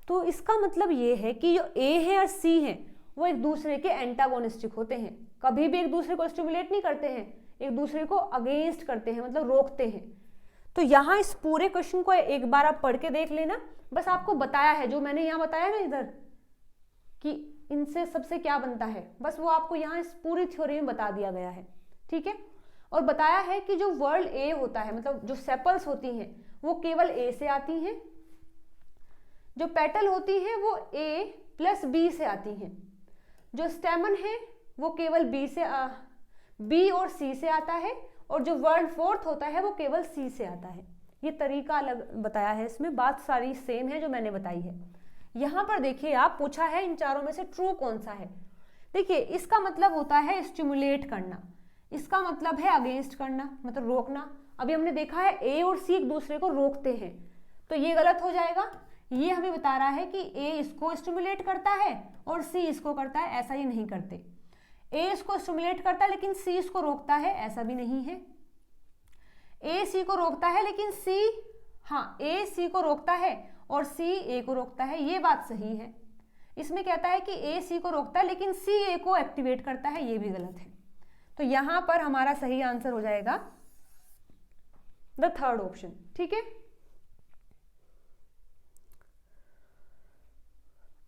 Speaker 1: तो इसका मतलब ये है कि जो ए है और सी है वो एक दूसरे के एंटागोनिस्टिक होते हैं, कभी भी एक दूसरे को स्टिमुलेट नहीं करते हैं, एक दूसरे को अगेंस्ट करते हैं, मतलब रोकते हैं। तो यहाँ इस पूरे क्वेश्चन को एक बार आप पढ़ के देख लेना। बस आपको बताया है, जो मैंने यहाँ बताया ना इधर कि इनसे सबसे क्या बनता है, बस वो आपको यहाँ इस पूरी थ्योरी में बता दिया गया है। ठीक है, और बताया है कि जो वर्ल्ड ए होता है, मतलब जो सेपल्स होती हैं वो केवल ए से आती हैं, जो पेटल होती हैं वो ए प्लस बी से आती हैं, जो स्टेमन है वो केवल बी और सी से आता है, और जो वर्ल्ड फोर्थ होता है वो केवल सी से आता है। ये तरीका अलग बताया है, इसमें बात सारी सेम है जो मैंने बताई है। यहाँ पर देखिए, आप पूछा है इन चारों में से ट्रू कौन सा है। देखिए, इसका मतलब होता है स्टिमुलेट करना, इसका मतलब है अगेंस्ट करना, मतलब रोकना। अभी हमने देखा है ए और सी एक दूसरे को रोकते हैं, तो ये गलत हो जाएगा। ये हमें बता रहा है कि ए इसको स्टिमुलेट करता है और सी इसको करता है, ऐसा ही नहीं करते। ए इसको स्टिमुलेट करता है लेकिन सी इसको रोकता है, ऐसा भी नहीं है। ए सी को रोकता है लेकिन ए सी को रोकता है और सी ए को रोकता है, ये बात सही है। इसमें कहता है कि ए सी को रोकता है लेकिन सी ए को एक्टिवेट करता है, ये भी गलत है। तो यहां पर हमारा सही आंसर हो जाएगा द थर्ड ऑप्शन। ठीक है,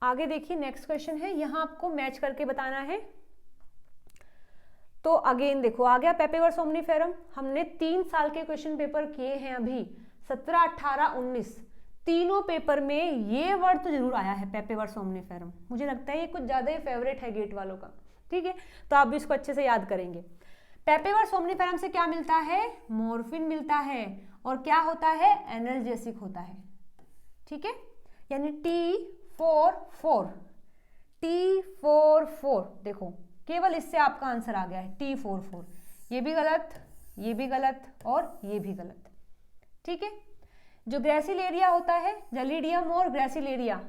Speaker 1: आगे देखिए नेक्स्ट क्वेश्चन है, यहां आपको मैच करके बताना है। तो अगेन देखो, आ गया पेपेवर सोमनीफेरम। हमने 3 साल के क्वेश्चन पेपर किए हैं अभी, 17, 18, 19, तीनों पेपर में ये वर्ड तो जरूर आया है, पेपेवर सोमनीफेरम। मुझे लगता है ये कुछ ज्यादा ही फेवरेट है गेट वालों का। ठीक है, तो आप भी इसको अच्छे से याद करेंगे। पेपेवर सोमनीफेरम से क्या मिलता है, मॉर्फिन मिलता है, और क्या होता है, एनाल्जेसिक होता है। ठीक है, यानी T44 देखो, केवल इससे आपका आंसर आ गया है T44। ये भी गलत, ये भी गलत और ये भी गलत। ठीक है, जो ग्रेसिलेरिया होता है, जेलिडियम और ग्रेसिलेरिया,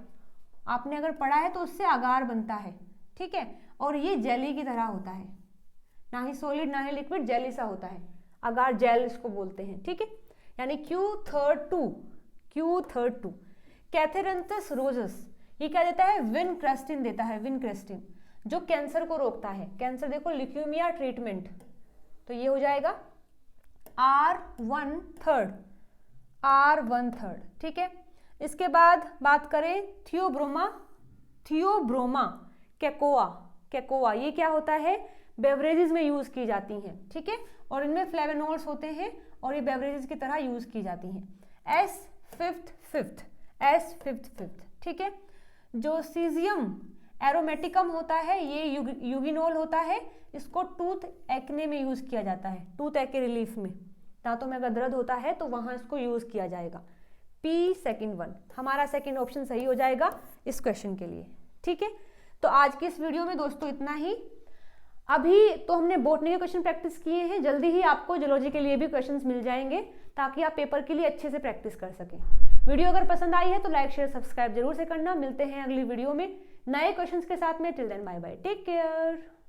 Speaker 1: आपने अगर पढ़ा है तो उससे अगार बनता है। ठीक है, और ये जेली की तरह होता है, ना ही सॉलिड ना ही लिक्विड, जेली सा होता है। अगार जेल इसको बोलते हैं, ठीक है। यानी Q32 कैथेरेंथस रोजस ये क्या देता है, विनक्रेस्टिन देता है, विनक्रेस्टिन जो कैंसर को रोकता है। कैंसर देखो ल्यूकेमिया ट्रीटमेंट, तो ये हो जाएगा R1/3, ठीक है। इसके बाद बात करें थियोब्रोमा कैकोआ, ये क्या होता है, बेवरेजेस में यूज की जाती हैं, ठीक है, और इनमें फ्लेवेनोल्स होते हैं और ये बेवरेजेस की तरह यूज की जाती हैं। S5th, ठीक है। जो सीजियम एरोमेटिकम होता है ये यूगिनोल होता है, इसको टूथ एक्ने में यूज किया जाता है, टूथ एक्ने रिलीफ में, दांतों में अगर दर्द होता है तो वहां इसको यूज किया जाएगा। P2 हमारा सेकंड ऑप्शन सही हो जाएगा इस क्वेश्चन के लिए, ठीक है। तो आज की इस वीडियो में दोस्तों इतना ही। अभी तो हमने बॉटनी के क्वेश्चन प्रैक्टिस किए हैं, जल्दी ही आपको जूलॉजी के लिए भी क्वेश्चंस मिल जाएंगे ताकि आप पेपर के लिए अच्छे से प्रैक्टिस कर सकें। वीडियो अगर पसंद आई है तो लाइक शेयर सब्सक्राइब जरूर से करना। मिलते हैं अगली वीडियो में नए क्वेश्चंस के साथ में। Till then bye bye, take care.